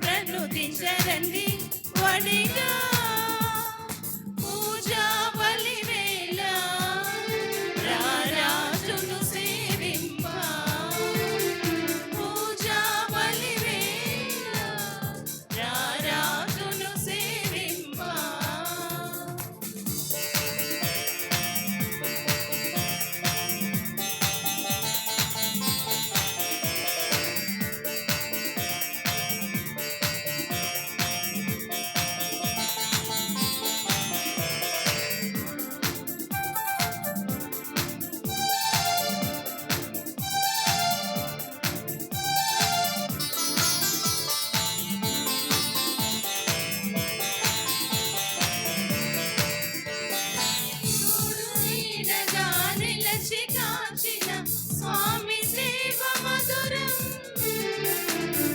ప్రనుతించరండి వడిగా పూజా బలి వేళ రారాజును సేవింప పూజా బలి వేళ రారాజును సేవింప స్వామి సేవ మధురం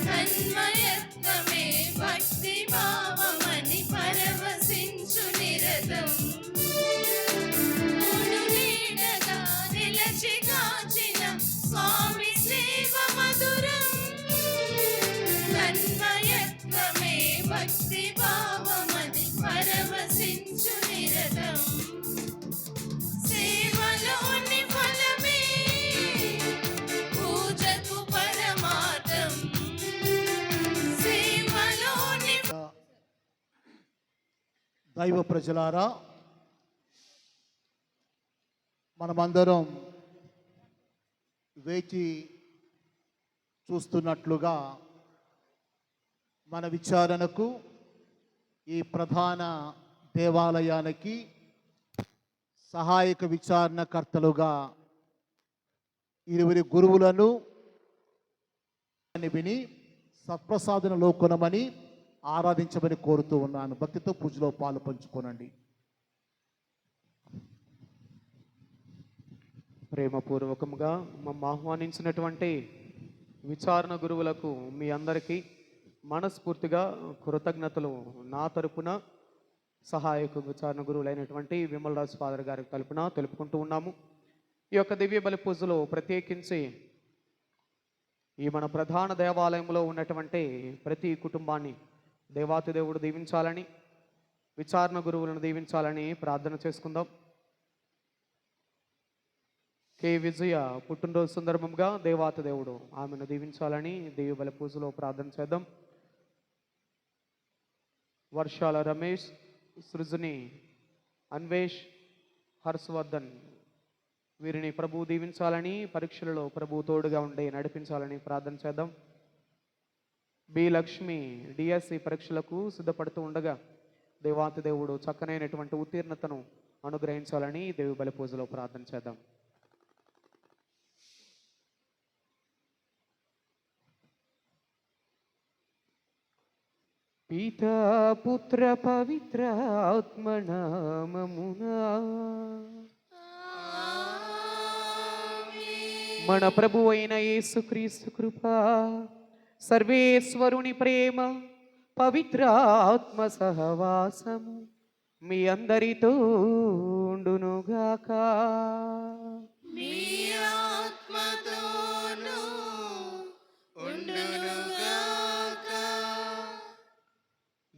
తన్మయత్వమే భక్తి భావమని పరవశించు నిరతం నీడగా నిలచి కాచిన స్వామి సేవ మధురం తన్మయత్వమే భక్తి భావమని పరవశించు నిరతం సేవలోని ఫలమే పూజకు పరమార్థం సేవలోని దైవ ప్రజలారా, మనమందరం వేచి చూస్తున్నట్లుగా మన విచారణకు ఈ ప్రధాన దేవాలయానికి సహాయక విచారణకర్తలుగా ఇరువురి గురువులను విని సత్ప్రసాదనలో కొనమని ఆరాధించమని కోరుతూ ఉన్నాను. భక్తితో పూజలో పాలు పంచుకోనండి. ప్రేమపూర్వకంగా మమ్మ ఆహ్వానించినటువంటి విచారణ గురువులకు మీ అందరికీ మనస్ఫూర్తిగా కృతజ్ఞతలు నా తరపున సహాయక విచారణ గురువులైనటువంటి విమలరాజు ఫాదర్ గారి తరపున తెలుపుకుంటూ ఉన్నాము. ఈ యొక్క దివ్య బలి పూజలో ప్రత్యేకించి ఈ మన ప్రధాన దేవాలయంలో ఉన్నటువంటి ప్రతి కుటుంబాన్ని దేవాతి దేవుడు దీవించాలని, విచారణ గురువులను దీవించాలని ప్రార్థన చేసుకుందాం. కే విజయ పుట్టినరోజు సందర్భంగా దేవాతి దేవుడు ఆమెను దీవించాలని దివ్య బలి పూజలో ప్రార్థన చేద్దాం. వర్షాల రమేష్, సృజని, అన్వేష్, హర్షవర్ధన్ వీరిని ప్రభు దీవించాలని, పరీక్షలలో ప్రభు తోడుగా ఉండి నడిపించాలని ప్రార్థన చేద్దాం. బి లక్ష్మి డిఎస్సి పరీక్షలకు సిద్ధపడుతూ ఉండగా దేవాతి దేవుడు చక్కనైనటువంటి ఉత్తీర్ణతను అనుగ్రహించాలని దేవి బలి పూజలో ప్రార్థన చేద్దాం. పితా పుత్ర పవిత్ర ఆత్మనామమునా మన ప్రభు అయిన యేసుక్రీస్తు కృప, సర్వేశ్వరుని ప్రేమ, పవిత్ర ఆత్మ సహవాసము మీ అందరితో ఉండునుగాక. మీ ఆత్మతోను ఉండునుగాక.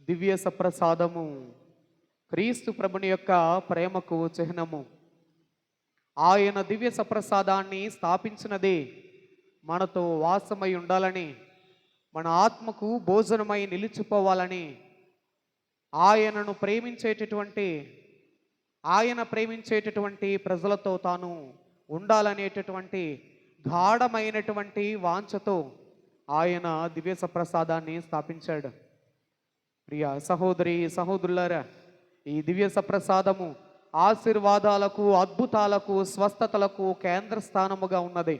దివ్య సప్రసాదము క్రీస్తు ప్రభుని యొక్క ప్రేమకు చిహ్నము. ఆయన దివ్య సప్రసాదాన్ని స్థాపించినదే మనతో వాసమై ఉండాలని, మన ఆత్మకు భోజనమై నిలిచిపోవాలని, ఆయన ప్రేమించేటటువంటి ప్రజలతో తాను ఉండాలనేటటువంటి గాఢమైనటువంటి వాంఛతో ఆయన దివ్య సప్రసాదాన్ని స్థాపించాడు. ప్రియ సహోదరి సహోదరులారా, ఈ దివ్య సప్రసాదము ఆశీర్వాదాలకు, అద్భుతాలకు, స్వస్థతలకు కేంద్ర స్థానముగా ఉన్నది.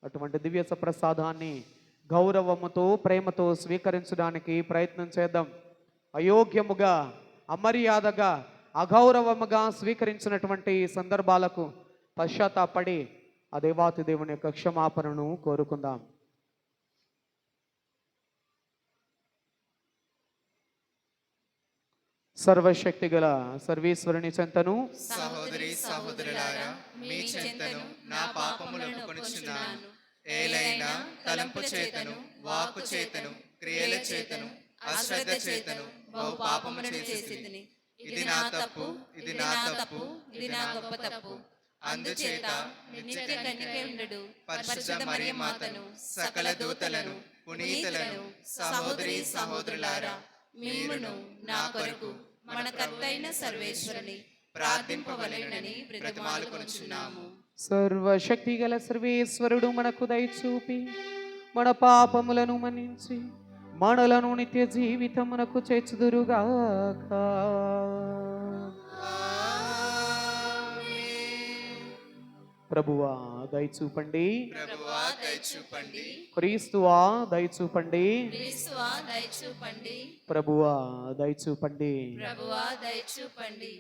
అటువంటి దివ్య సప్రసాదాన్ని గౌరవముతో, ప్రేమతో స్వీకరించడానికి ప్రయత్నం చేద్దాం. అయోగ్యముగా, అమర్యాదగా, అగౌరవముగా స్వీకరించినటువంటి సందర్భాలకు పశ్చాత్తాపడి ఆ దేవాతి దేవుని యొక్క క్షమాపణను కోరుకుందాం. సర్వశక్తి గల సర్వేశ్వరుని చెంతను, సహోదరి సహోదరులారా, మీ చెంతను నా పాపములను కొనుచున్నాను. ఏలైనా తలంపు చేతను, వాక్కు చేతను, క్రియల చేతను, అశ్రద్ధ చేతను బహు పాపమును చేసితిని. ఇది నా తప్పు, ఇది నా తప్పు, ఇది నా గొప్ప తప్పు. అందుచేత నిత్య కన్యకయుండు పరిశుద్ధ మరియ మాతను, సకల దూతలను, పునీతులను, సహోదరి సహోదరులారా, మీరును నా కొరకు మన కర్తైన సర్వేశ్వరుని ప్రార్థింపవలెనని బ్రతిమాలుకొనుచున్నాము. సర్వశక్తి గల సర్వేశ్వరుడు మనకు దయచూపి మన పాపములను మన్నించి మనలను నిత్య జీవితమునకు చేర్చుదురుగాక. ప్రభువా దయచూపండి, ప్రభువా దయచూపండి, క్రీస్తువా దయచూపండి, క్రీస్తువా దయచూపండి, ప్రభువా దయచూపండి. ప్రభువా దయచూపండి.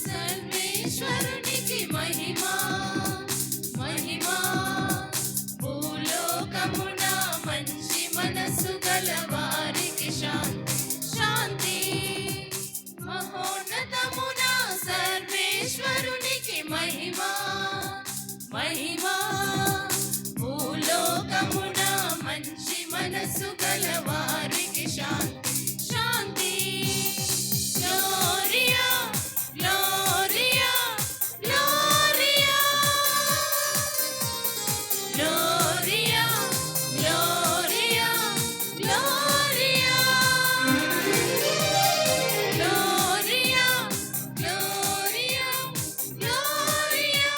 సర్వేశ్వరునికి మహిమా మహిమా, భూలోకమున మంచి మనసు గల వారికి శాంతి శాంతి. మహోన్నతమున సర్వేశ్వరునికి మహిమా మహిమా, భూలోకమున మంచి మనసు గల వారికి శాంతి శాంతి. Gloria Gloria Gloria Gloria Gloria Gloria Gloria Gloria Gloria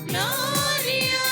Gloria.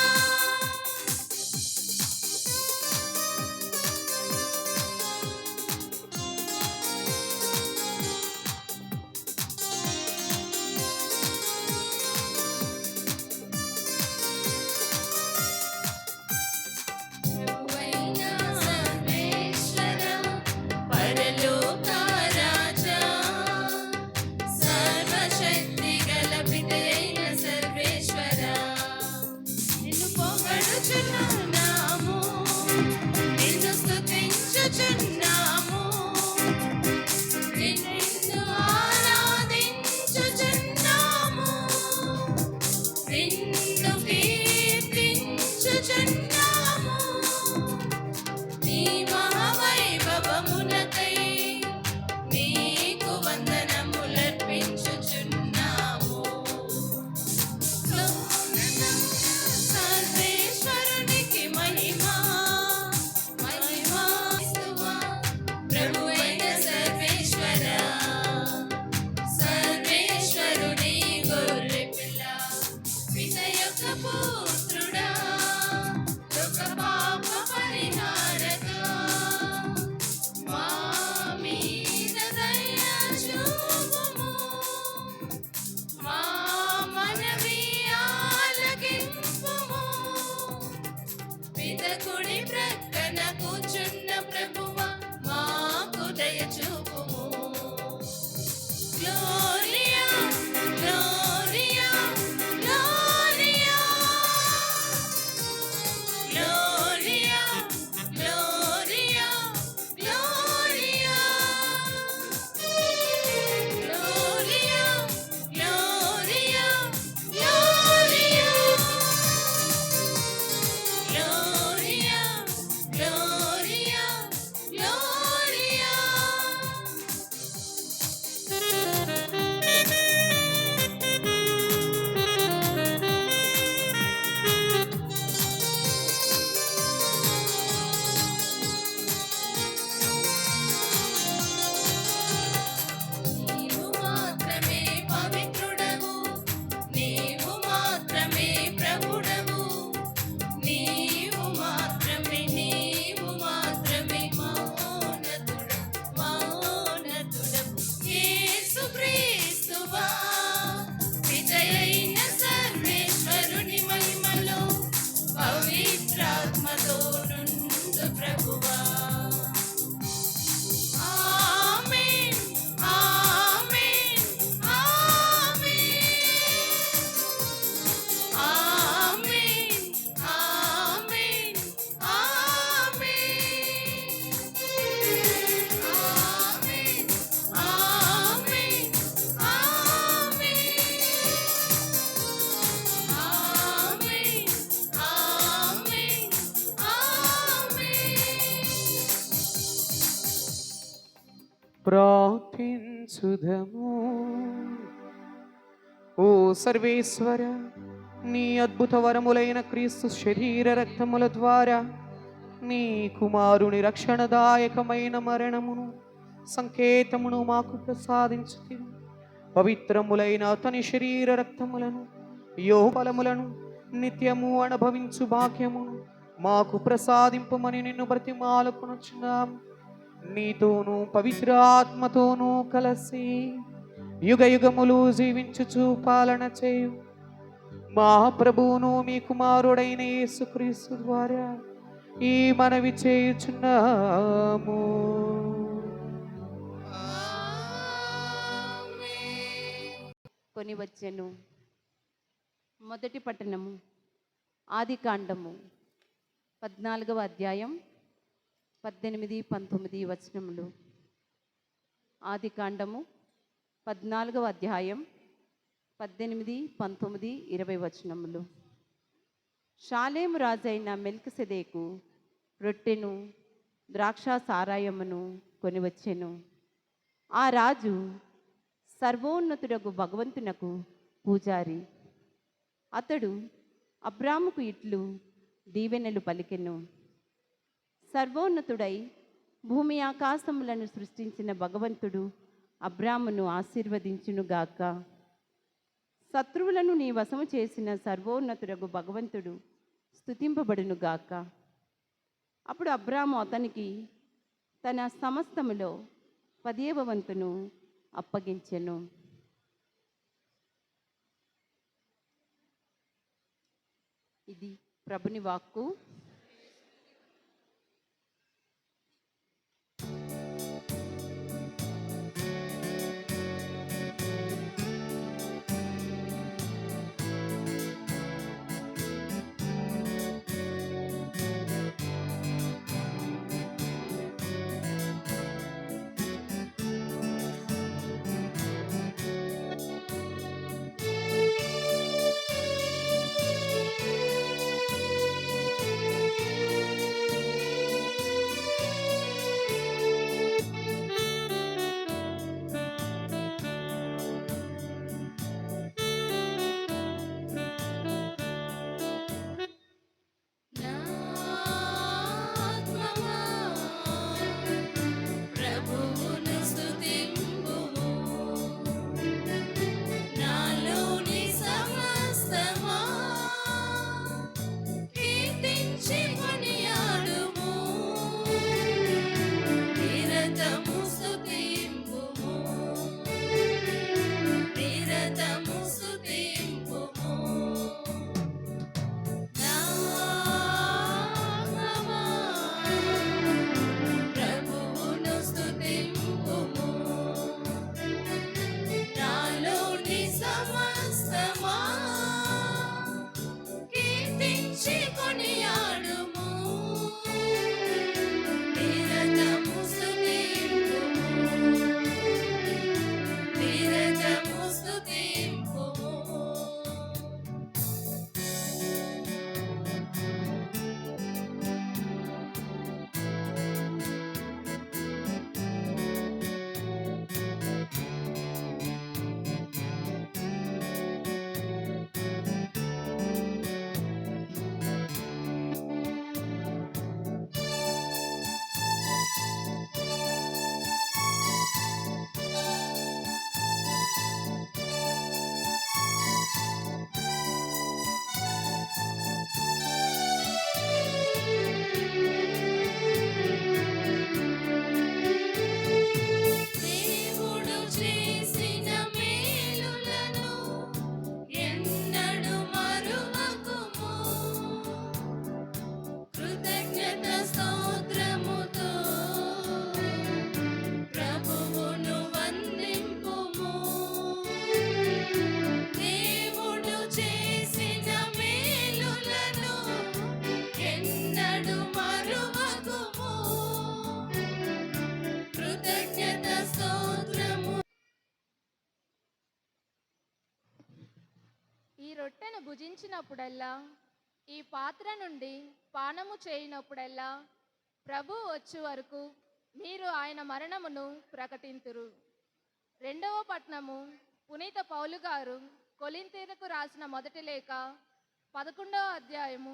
ప్రార్థించుదము. ఓ సర్వేశ్వర, నీ అద్భుత వరములైన క్రీస్తు శరీర రక్తముల ద్వారా నీ కుమారుని రక్షణదాయకమైన మరణమును సంకేతమును మాకు ప్రసాదించుతివి. పవిత్రములైన అతని శరీర రక్తములను యోగబలములను నిత్యము అనుభవించు భాగ్యమును మాకు ప్రసాదింపమని నిన్ను బ్రతిమాలుకొనుచున్నాము. నీతోనూ పవిత్ర ఆత్మతోనూ కలసి యుగ యుగములు జీవించుచు పాలన చేయు మా ప్రభువును మీ కుమారుడైన యేసుక్రీస్తు ద్వారా ఈ మనవి చేయుచున్నాము. కొని వచ్చెను. మొదటి పట్టణము ఆదికాండము 14వ అధ్యాయం 18, 19 వచనములు. ఆదికాండము 14వ అధ్యాయం 18, 19, 20 వచనములు. షాలేము రాజైన మెల్కిసెదెకు రొట్టెను ద్రాక్ష సారాయమును కొని వచ్చెను. ఆ రాజు సర్వోన్నతుడగు భగవంతునకు పూజారి. అతడు అబ్రాముకు ఇట్లు దీవెనలు పలికెను. సర్వోన్నతుడై భూమి ఆకాశములను సృష్టించిన భగవంతుడు అబ్రామును ఆశీర్వదించునుగాక. శత్రువులను నీ వశము చేసిన సర్వోన్నతుడగు భగవంతుడు స్తుతింపబడునుగాక. అప్పుడు అబ్రాము అతనికి తన సమస్తములో 10వ వంతును అప్పగించెను. ఇది ప్రభుని వాక్కు. రొట్టెను భుజించినప్పుడల్లా ఈ పాత్ర నుండి పానము చేయనప్పుడల్లా ప్రభు వచ్చు వరకు మీరు ఆయన మరణమును ప్రకటింతురు. రెండవ పట్నము. పునీత పౌలు గారు కొలింథీయులకు రాసిన మొదటి లేఖ 11వ అధ్యాయము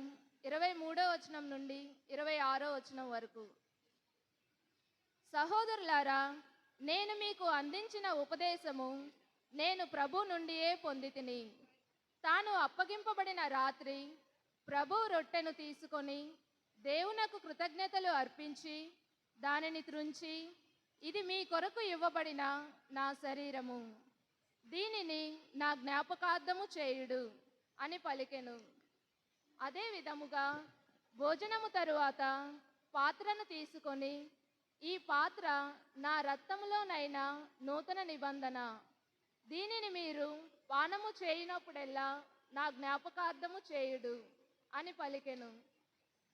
23వ వచనం నుండి 26వ వచనం వరకు. సహోదరులారా, నేను మీకు అందించిన ఉపదేశము నేను ప్రభు నుండియే పొందితిని. తాను అప్పగింపబడిన రాత్రి ప్రభు రొట్టెను తీసుకొని దేవునకు కృతజ్ఞతలు అర్పించి దానిని త్రుంచి, ఇది మీ కొరకు ఇవ్వబడిన నా శరీరము, దీనిని నా జ్ఞాపకార్థము చేయుడు అని పలికెను. అదే విధముగా భోజనము తరువాత పాత్రను తీసుకొని, ఈ పాత్ర నా రక్తములోనైన నూతన నిబంధన, దీనిని మీరు పానము చేయునప్పుడెల్లా నా జ్ఞాపకార్థము చేయుడు అని పలికెను.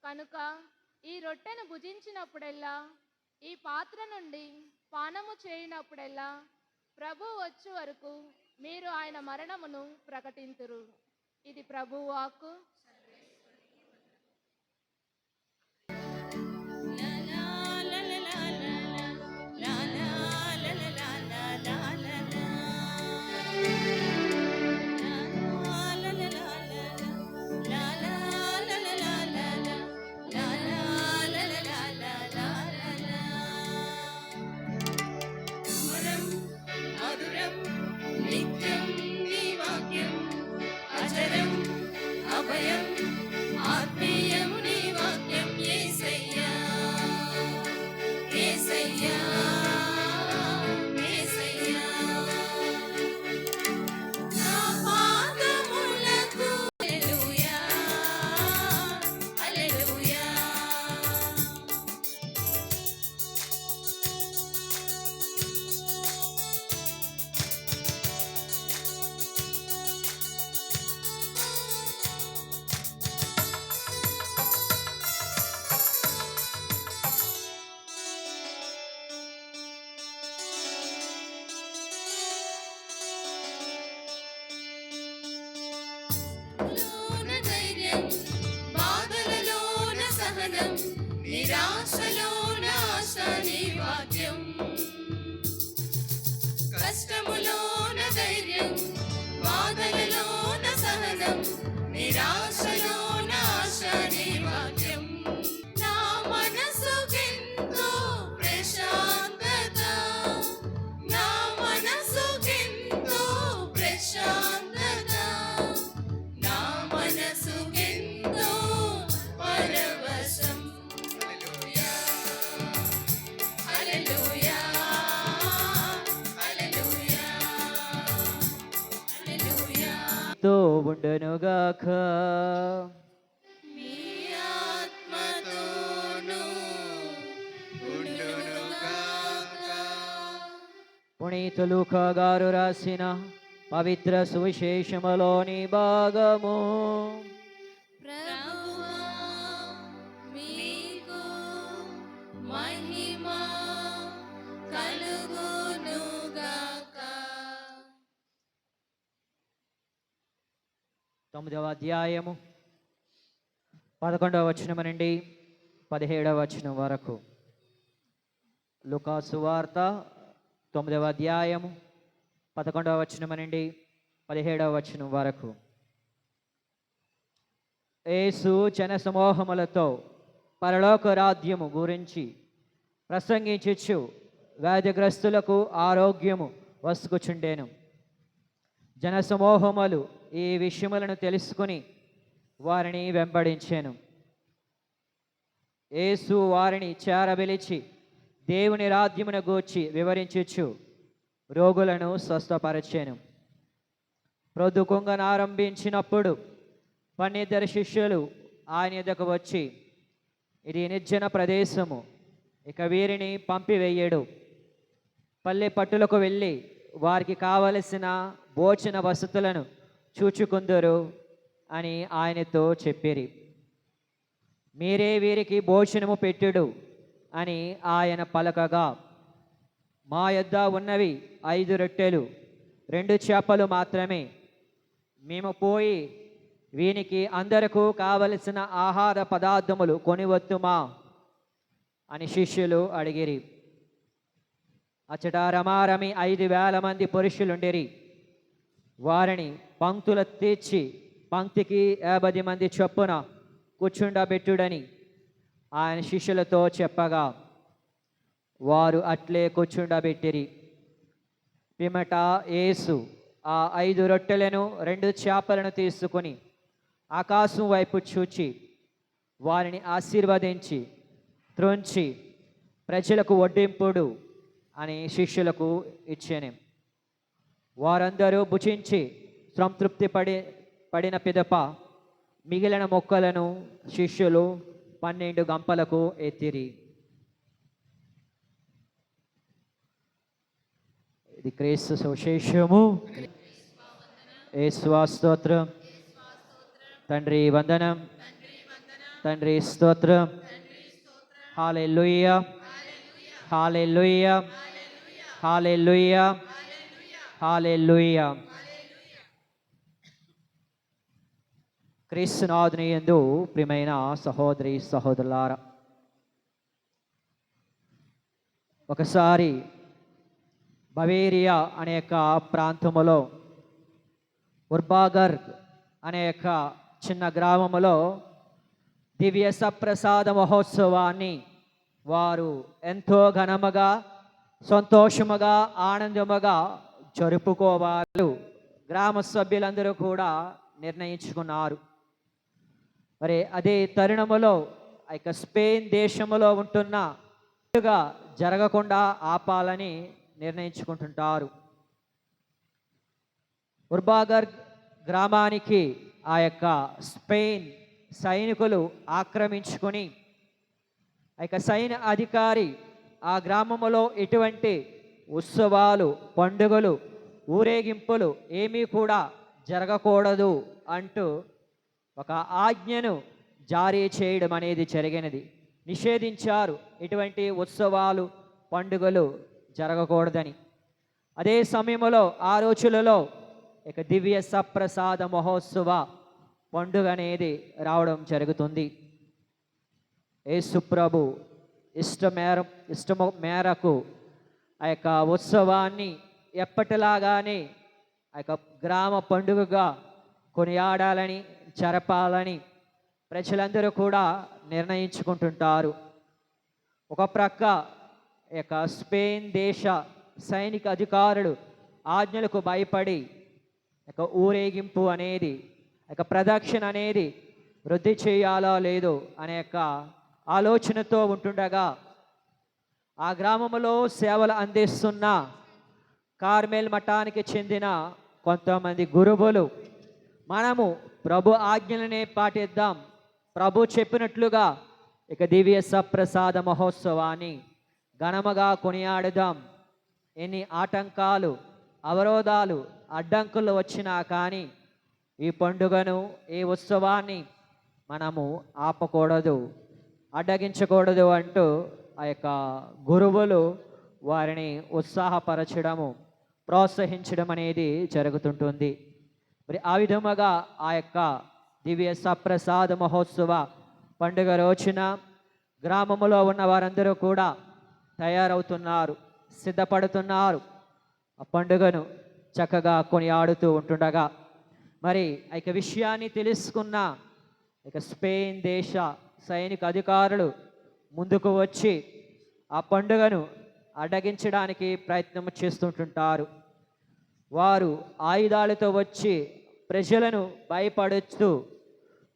కనుక ఈ రొట్టెను భుజించినప్పుడెల్లా, ఈ పాత్ర నుండి పానము చేయునప్పుడెల్లా ప్రభు వచ్చు వరకు మీరు ఆయన మరణమును ప్రకటింతురు. ఇది ప్రభు వాక్కు. నిత్యం నీ వాక్యం అజరం అభయం ఆత్మీయం నీ వాక్యం యేసయ్యా యేసయ్యా యేసయ్యా నా పాదములకు హల్లెలూయా హల్లెలూయా. లోన ధైర్యం, బాధలలోన సహనం, నిరాశలోన ఆశ నీ వాక్యం. కష్టములోన ధైర్యం, బాధలలోన సహనం, నిరాశలోన ఆశ నీ వాక్యం. నా మనసుకెంతో ప్రశాంతత, నా మనసుకెంతో ప్రశాంతత, నా మనసుకెంతో పరవశం. హల్లెలూయా హల్లెలూయా హల్లెలూయా హల్లెలూయా. తో ఉండునుగాక. మీ ఆత్మతోనూ ఉండునుగాక. పునీత లూకా గారు రాసిన పవిత్ర సువిశేషములోని భాగము. ప్రభువా, మీకు మహిమ కలుగునుగాక. 9వ అధ్యాయము 11వ వచనం నుండి 17వ వచనం వరకు. లూకా సువార్త 9వ అధ్యాయము 11వ వచనం నుండి 17వ వచనం వరకు. యేసు జన సమూహములతో పరలోక రాజ్యము గురించి ప్రసంగించుచు వ్యాధిగ్రస్తులకు ఆరోగ్యము వసుకుచుండెను. జన సమూహములు ఈ విషయములను తెలుసుకుని వారిని వెంబడించెను. యేసు వారిని చేరబిలిచి దేవుని రాజ్యమును గూర్చి వివరించుచు రోగులను స్వస్థపరచెను. ప్రొద్దుకుంగనారంభించినప్పుడు 12 శిష్యులు ఆయన ఎద్దకు వచ్చి, ఇది నిర్జన ప్రదేశము, ఇక వీరిని పంపివేయడు. పల్లె పట్టులకు వెళ్ళి వారికి కావలసిన భోజన వసతులను చూచుకుందరు అని ఆయనతో చెప్పిరి. మీరే వీరికి భోజనము పెట్టుడు అని ఆయన పలకగా, మా యొద్ద ఉన్నవి 5 రొట్టెలు 2 చేపలు మాత్రమే, మేము పోయి వీనికి అందరకు కావలసిన ఆహార పదార్థములు కొనివత్తుమా అని శిష్యులు అడిగిరి. అచ్చట రమారమి 5,000 మంది పురుషులుండిరి. వారిని పంక్తుల తీర్చి పంక్తికి 50 మంది చొప్పున కూర్చుండబెట్టుడని ఆయన శిష్యులతో చెప్పగా వారు అట్లే కూర్చుండబెట్టిరి. పిమ్మట యేసు ఆ 5 రొట్టెలను 2 చేపలను తీసుకొని ఆకాశం వైపు చూచి వారిని ఆశీర్వదించి త్రుంచి ప్రజలకు వడ్డింపుడు అని శిష్యులకు ఇచ్చెను. వారందరూ భుజించి సంతృప్తి పడిన పిదప మిగిలిన మొక్కలను శిష్యులు 12 గంపలకు ఎత్తిరి. ఇది క్రీస్తు సువిశేషము. యేసువా స్తోత్రం. తండ్రి వందనం. తండ్రి స్తోత్రం. హల్లెలూయా, హల్లెలూయా, హల్లెలూయా, హల్లెలూయా. క్రీస్తునాథుని యందు ప్రియమైన సహోదరి సహోదరులారా, ఒకసారి బవేరియా అనే ప్రాంతములో ఉర్బాగర్ అనే చిన్న గ్రామములో దివ్య సప్రసాద మహోత్సవాన్ని వారు ఎంతో ఘనముగా సంతోషముగా ఆనందముగా జరుపుకోవాలి గ్రామ సభ్యులందరూ కూడా నిర్ణయించుకున్నారు. మరి అదే తరుణములో స్పెయిన్ దేశములో ఉంటున్న జరగకుండా ఆపాలని నిర్ణయించుకుంటుంటారు. ఉర్బాగర్ గ్రామానికి స్పెయిన్ సైనికులు ఆక్రమించుకొని సైన్య అధికారి ఆ గ్రామములో ఎటువంటి ఉత్సవాలు పండుగలు ఊరేగింపులు ఏమీ కూడా జరగకూడదు అంటూ ఒక ఆజ్ఞను జారీ చేయడం అనేది జరిగినది. నిషేధించారు ఎటువంటి ఉత్సవాలు పండుగలు జరగకూడదని. అదే సమయంలో ఆ రోజులలో దివ్య సప్రసాద మహోత్సవ పండుగ అనేది రావడం జరుగుతుంది. యేసు ప్రభు ఇష్టము మేరకు ఉత్సవాన్ని ఎప్పటిలాగానే గ్రామ పండుగగా కొనియాడాలని జరపాలని ప్రజలందరూ కూడా నిర్ణయించుకుంటుంటారు. ఒక ప్రక్క స్పెయిన్ దేశ సైనిక అధికారులు ఆజ్ఞలకు భయపడి ఊరేగింపు అనేది ప్రదక్షిణ అనేది వృద్ధి చేయాలో లేదో అనే ఆలోచనతో ఉంటుండగా ఆ గ్రామంలో సేవలు అందిస్తున్న కార్మెల్ మఠానికి చెందిన కొంతమంది గురువులు మనము ప్రభు ఆజ్ఞలనే పాటిద్దాం, ప్రభు చెప్పినట్లుగా దివ్య సప్రసాద మహోత్సవాన్ని ఘనముగా కొనియాడుదాం, ఎన్ని ఆటంకాలు అవరోధాలు అడ్డంకులు వచ్చినా కానీ ఈ పండుగను ఈ ఉత్సవాన్ని మనము ఆపకూడదు, అడ్డగించకూడదు అంటూ గురువులు వారిని ఉత్సాహపరచడము ప్రోత్సహించడం అనేది జరుగుతుంటుంది. మరి ఆ విధముగా దివ్య సప్రసాద మహోత్సవ పండుగ రోజున గ్రామములో ఉన్న వారందరూ కూడా తయారవుతున్నారు, సిద్ధపడుతున్నారు. ఆ పండుగను చక్కగా కొనియాడుతూ ఉంటుండగా మరి విషయాన్ని తెలుసుకున్న స్పెయిన్ దేశ సైనిక అధికారులు ముందుకు వచ్చి ఆ పండుగను అడ్డగించడానికి ప్రయత్నం చేస్తుంటుంటారు. వారు ఆయుధాలతో వచ్చి ప్రజలను భయపడుతూ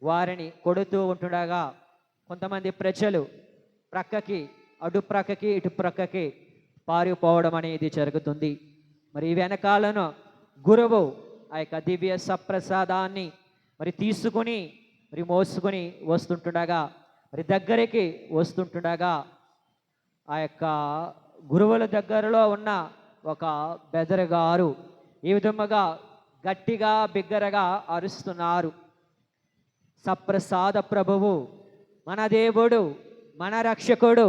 వారిని కొడుతూ ఉంటుండగా కొంతమంది ప్రజలు ప్రక్కకి అటు ప్రక్కకి ఇటు ప్రక్కకి పారిపోవడం అనేది జరుగుతుంది. మరి వెనకాలను గురువు దివ్య సప్రసాదాన్ని మరి తీసుకుని మరి మోసుకొని వస్తుంటుండగా మరి దగ్గరికి వస్తుంటుండగా గురువుల దగ్గరలో ఉన్న ఒక బెదరగారు ఈ విధముగా గట్టిగా బిగ్గరగా అరుస్తున్నారు. సప్రసాద ప్రభువు, మన దేవుడు, మన రక్షకుడు,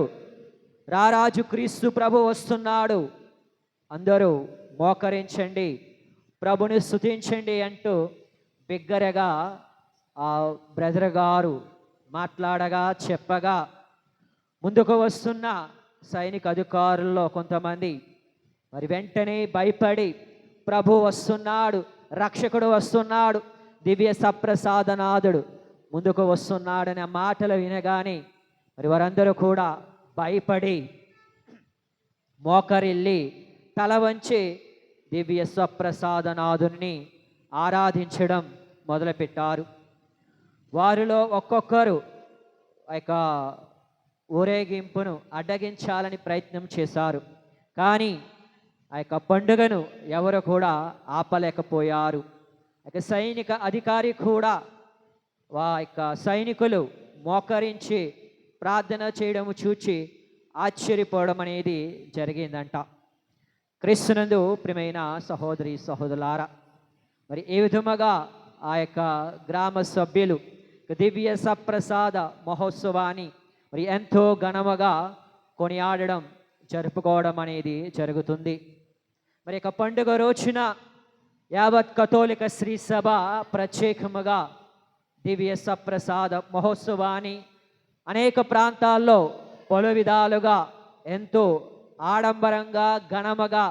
రారాజు క్రీస్తు ప్రభు వస్తున్నాడు, అందరూ మోకరించండి, ప్రభుని స్తుతించండి అంటూ బిగ్గరగా ఆ బ్రదర్ గారు మాట్లాడగా చెప్పగా ముందుకు వస్తున్న సైనిక అధికారుల్లో కొంతమంది మరి వెంటనే భయపడి ప్రభు వస్తున్నాడు, రక్షకుడు వస్తున్నాడు, దివ్య సప్రసాదనాథుడు ముందుకు వస్తున్నాడనే మాటలు వినగానే మరి వారందరూ కూడా భయపడి మోకరిల్లి తల వంచి దివ్య సప్రసాదనాథుని ఆరాధించడం మొదలుపెట్టారు. వారిలో ఒక్కొక్కరు ఆ యొక్క ఊరేగింపును అడ్డగించాలని ప్రయత్నం చేశారు. కానీ ఆ యొక్క పండుగను ఎవరు కూడా ఆపలేకపోయారు. ఇక సైనిక అధికారి కూడా యొక్క సైనికులు మోకరించి ప్రార్థన చేయడం చూచి ఆశ్చర్యపోవడం అనేది జరిగిందంట. క్రీస్తునందు ప్రియమైన సహోదరి సహోదరులారా, మరి ఏ విధముగా ఆ యొక్క గ్రామ సభ్యులు దివ్య సప్రసాద మహోత్సవాన్ని మరి ఎంతో ఘనముగా కొనియాడడం జరుపుకోవడం అనేది జరుగుతుంది. మరి యొక్క పండుగ రోజున యావత్ కథోలిక శ్రీ సభ ప్రత్యేకముగా దివ్య సప్రసాద మహోత్సవాన్ని అనేక ప్రాంతాల్లో పలు విధాలుగా ఎంతో ఆడంబరంగా ఘనముగా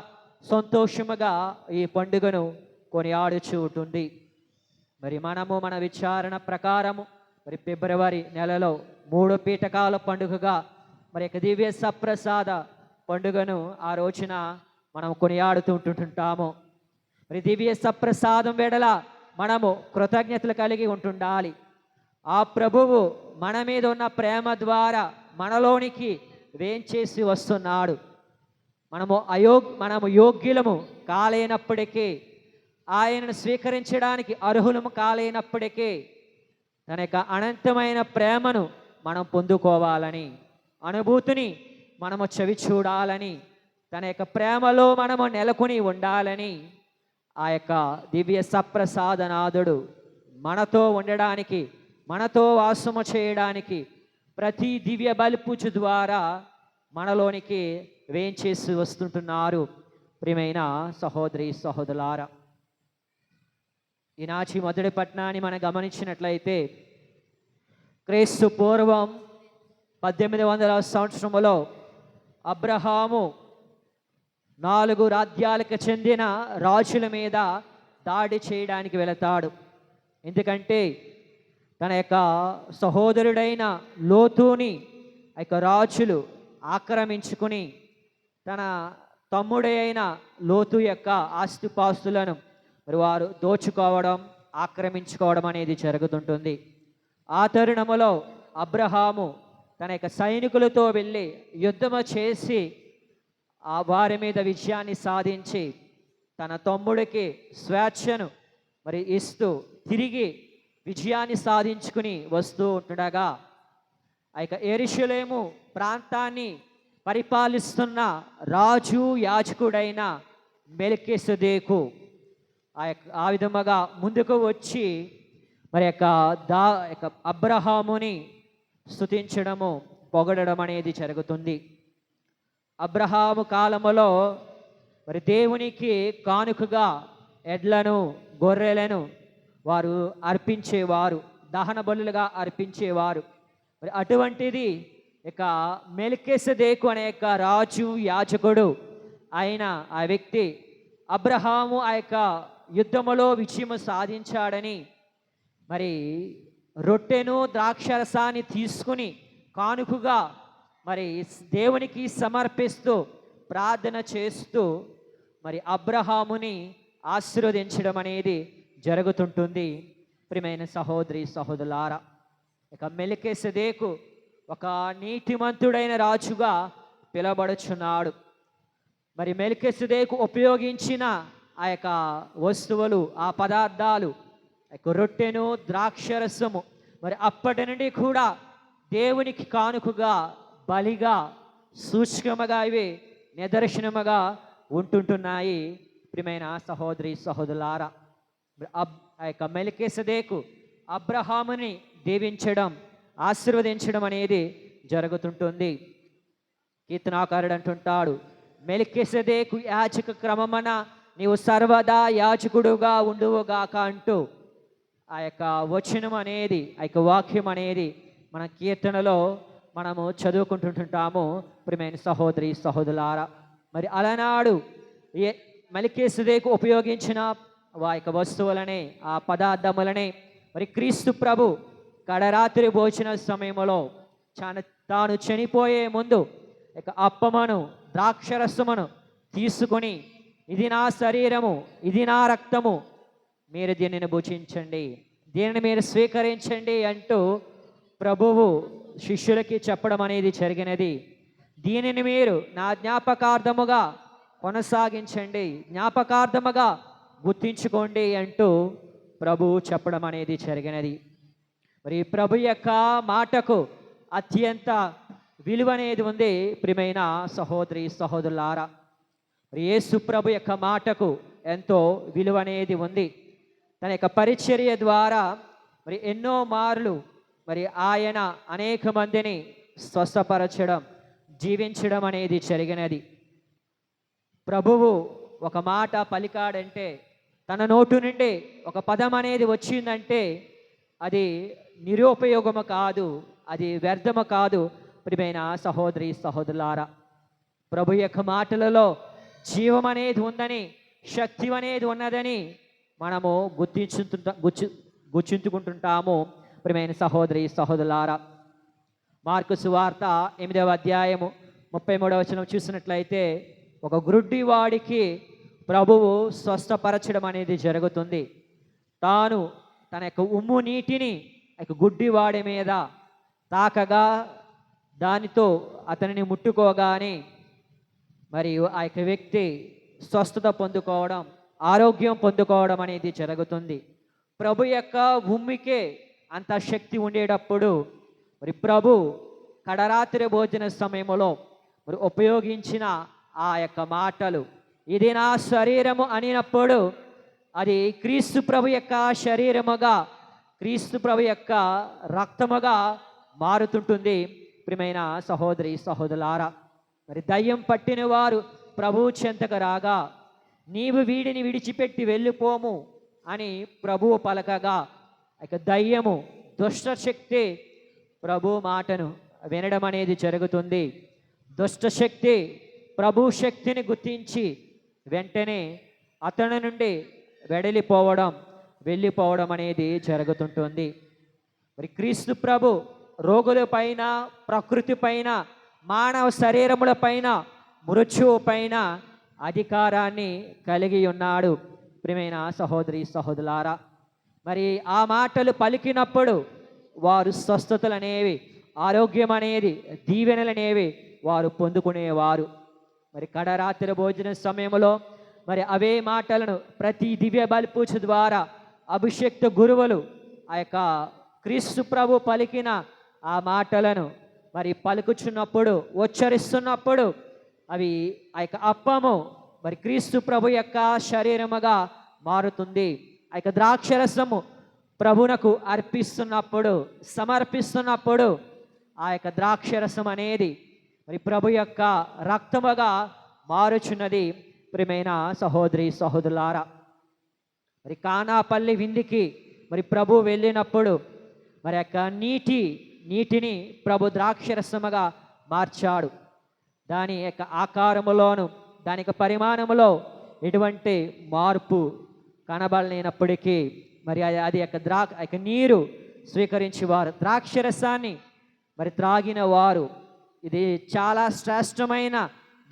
సంతోషముగా ఈ పండుగను కొనియాడుచూ ఉంటుంది. మరి మనము మన విచారణ ప్రకారము మరి ఫిబ్రవరి నెలలో 3 పీఠకాల పండుగగా మరి యొక్క దివ్య సప్రసాద పండుగను ఆ రోజున మనం కొనియాడుతూ ఉంటుంటాము. మరి దివ్య సప్రసాదం వెడల మనము కృతజ్ఞతలు కలిగి ఉంటుండాలి. ఆ ప్రభువు మన మీద ఉన్న ప్రేమ ద్వారా మనలోనికి వేంచేసి వస్తున్నాడు. మనము యోగ్యులము కాలేనప్పటికీ, ఆయనను స్వీకరించడానికి అర్హులము కాలేనప్పటికీ తన యొక్క అనంతమైన ప్రేమను మనం పొందుకోవాలని, అనుభూతిని మనము చవి చూడాలని, తన యొక్క ప్రేమలో మనము నెలకొని ఉండాలని ఆ యొక్క దివ్య సప్రసాదనాథుడు మనతో ఉండడానికి, మనతో వాసము చేయడానికి ప్రతి దివ్య బలిపూజ ద్వారా మనలోనికి వేంచేసి వస్తుంటున్నారు. ప్రియమైన సహోదరి సహోదరులారా, ఈనాటి మొదటి పట్టణాన్ని మనం గమనించినట్లయితే క్రీస్తు పూర్వం 1800 సంవత్సరములో అబ్రహాము 4 రాజ్యాలకు చెందిన రాజుల మీద దాడి చేయడానికి వెళతాడు. ఎందుకంటే తన యొక్క సహోదరుడైన లోతుని ఆ యొక్క రాజులు ఆక్రమించుకుని తన తమ్ముడైన లోతు యొక్క ఆస్తిపాస్తులను మరి వారు దోచుకోవడం, ఆక్రమించుకోవడం అనేది జరుగుతుంటుంది. ఆ తరుణములో అబ్రహాము తన యొక్క సైనికులతో వెళ్ళి యుద్ధము చేసి ఆ వారి మీద విజయాన్ని సాధించి తన తమ్ముడికి స్వేచ్ఛను మరి ఇస్తూ తిరిగి విజయాన్ని సాధించుకుని వస్తూ ఉంటుండగా ఆ యొక్క యెరూషలేము ప్రాంతాన్ని పరిపాలిస్తున్న రాజు యాజకుడైన మెల్కీసెదెకు ఆ విధముగా ముందుకు వచ్చి మరి యొక్క అబ్రహాముని స్తుతించడము, పొగడడం అనేది జరుగుతుంది. అబ్రహాము కాలములో మరి దేవునికి కానుకగా ఎడ్లను, గొర్రెలను వారు అర్పించేవారు, దహన బలులుగా అర్పించేవారు. మరి అటువంటిది ఇక మెల్కీసెదెకు అనే యొక్క రాజు యాజకుడు అయిన ఆ వ్యక్తి అబ్రహాము ఆ యొక్క యుద్ధములో విజయము సాధించాడని మరి రొట్టెను ద్రాక్షరసాన్ని తీసుకుని కానుకగా మరి దేవునికి సమర్పిస్తూ ప్రార్థన చేస్తూ మరి అబ్రహాముని ఆశీర్వదించడం అనేది జరుగుతుంటుంది. ప్రియమైన సహోదరి సహోదరులారా, ఇక మెల్కీసెదెకు ఒక నీతిమంతుడైన రాజుగా పిలువబడుచున్నాడు. మరి మెల్కీసెదెకు ఉపయోగించిన ఆ యొక్క వస్తువులు, ఆ పదార్థాలు, ఆ యొక్క రొట్టెను, ద్రాక్షరసము మరి అప్పటి నుండి కూడా దేవునికి కానుకగా, బలిగా, సూచకముగా ఇవి నిదర్శనముగా ఉంటుంటున్నాయి. ప్రియమైన సహోదరి సహోదరులారా, ఆ యొక్క మెల్కీసెదెకు అబ్రహాముని దీవించడం, ఆశీర్వదించడం అనేది జరుగుతుంటుంది. కీర్తనాకారుడు అంటుంటాడు, మెల్కీసెదెకు యాజక క్రమమున నీవు సర్వదా యాజకుడుగా ఉండువుగాక అంటూ ఆ యొక్క వచనం అనేది, ఆ యొక్క వాక్యం అనేది మన కీర్తనలో మనము చదువుకుంటుంటాము. ప్రియమైన సహోదరి సహోదరులారా, మరి అలనాడు మెల్కీసెదెకు ఉపయోగించిన ఆ యొక్క వస్తువులనే, ఆ పదార్థములనే మరి క్రీస్తు ప్రభు కడరాత్రి భోజన సమయంలో తాను చనిపోయే ముందు ఇక అప్పమను ద్రాక్షరసమును తీసుకొని, ఇది నా శరీరము, ఇది నా రక్తము, మీరు దీనిని భుజించండి, దీనిని మీరు స్వీకరించండి అంటూ ప్రభువు శిష్యులకి చెప్పడం అనేది జరిగినది. దీనిని మీరు నా జ్ఞాపకార్థముగా కొనసాగించండి, జ్ఞాపకార్థముగా గుర్తించుకోండి అంటూ ప్రభువు చెప్పడం అనేది జరిగినది. మరి ప్రభు యొక్క మాటకు అత్యంత విలువ అనేది ఉంది ప్రియమైన సహోదరి సహోదరులారా. మరి యేసు ప్రభు యొక్క మాటకు ఎంతో విలువ అనేది ఉంది. తన యొక్క పరిచర్య ద్వారా మరి ఎన్నో మార్లు మరి ఆయన అనేక మందిని స్వస్థపరచడం, జీవించడం అనేది జరిగినది. ప్రభువు ఒక మాట పలికాడంటే, తన నోటు నుండి ఒక పదం అనేది వచ్చిందంటే అది నిరుపయోగము కాదు, అది వ్యర్థము కాదు ప్రియమైన సహోదరి సహోదరులారా. ప్రభు యొక్క మాటలలో జీవం అనేది ఉందని, శక్తి అనేది ఉన్నదని మనము గుర్తించుకుంటుంటాము ప్రియమైన సహోదరి సహోదరులారా. మార్కు సువార్త 8వ అధ్యాయము 33వ వచనం చూసినట్లయితే, ఒక గ్రుడ్డి వాడికి ప్రభువు స్వస్థపరచడం అనేది జరుగుతుంది. తాను తన యొక్క ఉమ్ము నీటిని గుడ్డివాడి మీద తాకగా, దానితో అతనిని ముట్టుకోగానే మరియు ఆ యొక్క వ్యక్తి స్వస్థత పొందుకోవడం, ఆరోగ్యం పొందుకోవడం అనేది జరుగుతుంది. ప్రభు యొక్క ఉమ్మికే అంత శక్తి ఉండేటప్పుడు మరి ప్రభు కడరాత్రి భోజన సమయంలో మరి ఉపయోగించిన ఆ యొక్క మాటలు, ఇది నా శరీరము అనినప్పుడు అది క్రీస్తు ప్రభు యొక్క శరీరముగా, క్రీస్తు ప్రభు యొక్క రక్తముగా మారుతుంటుంది ప్రియమైన సహోదరి సహోదరులారా. మరి దయ్యం పట్టిన వారు ప్రభు చెంతకు రాగా, నీవు వీడిని విడిచిపెట్టి వెళ్ళిపోము అని ప్రభువు పలకగా, ఇక దయ్యము దుష్టశక్తి ప్రభు మాటను వినడం అనేది జరుగుతుంది. దుష్టశక్తి ప్రభు శక్తిని గుర్తించి వెంటనే అతని నుండి వెళ్ళిపోవడం అనేది జరుగుతుంటుంది. మరి క్రీస్తు ప్రభు రోగుల పైన, ప్రకృతి పైన, మానవ శరీరముల పైన, మృత్యువు పైన అధికారాన్ని కలిగి ఉన్నాడు ప్రియమైన సహోదరి సహోదరులారా. మరి ఆ మాటలు పలికినప్పుడు వారు స్వస్థతలు అనేవి, ఆరోగ్యం అనేది, దీవెనలు అనేవి వారు పొందుకునేవారు. మరి కడరాత్రి భోజన సమయంలో మరి అవే మాటలను ప్రతి దివ్య బలిపూజ ద్వారా అభిషేక్త గురువులు ఆ యొక్క క్రీస్తు ప్రభు పలికిన ఆ మాటలను మరి పలుకుచున్నప్పుడు, ఉచ్చరిస్తున్నప్పుడు అవి ఆ యొక్క అప్పము మరి క్రీస్తు ప్రభు యొక్క శరీరముగా మారుతుంది. ఆ యొక్క ద్రాక్షరసము ప్రభునకు అర్పిస్తున్నప్పుడు, సమర్పిస్తున్నప్పుడు ఆ యొక్క ద్రాక్షరసం అనేది మరి ప్రభు యొక్క రక్తముగా మారుచున్నది ప్రియమైన సహోదరి సహోదరులారా. మరి కానాపల్లి విందుకి మరి ప్రభు వెళ్ళినప్పుడు మరి యొక్క నీటిని ప్రభు ద్రాక్షరసముగా మార్చాడు. దాని యొక్క ఆకారములోను, దాని యొక్క పరిమాణములో ఎటువంటి మార్పు కనబడలేనప్పటికీ మరి అది యొక్క నీరు స్వీకరించి వారు ద్రాక్షరసాన్ని మరి త్రాగిన వారు ఇది చాలా శ్రేష్టమైన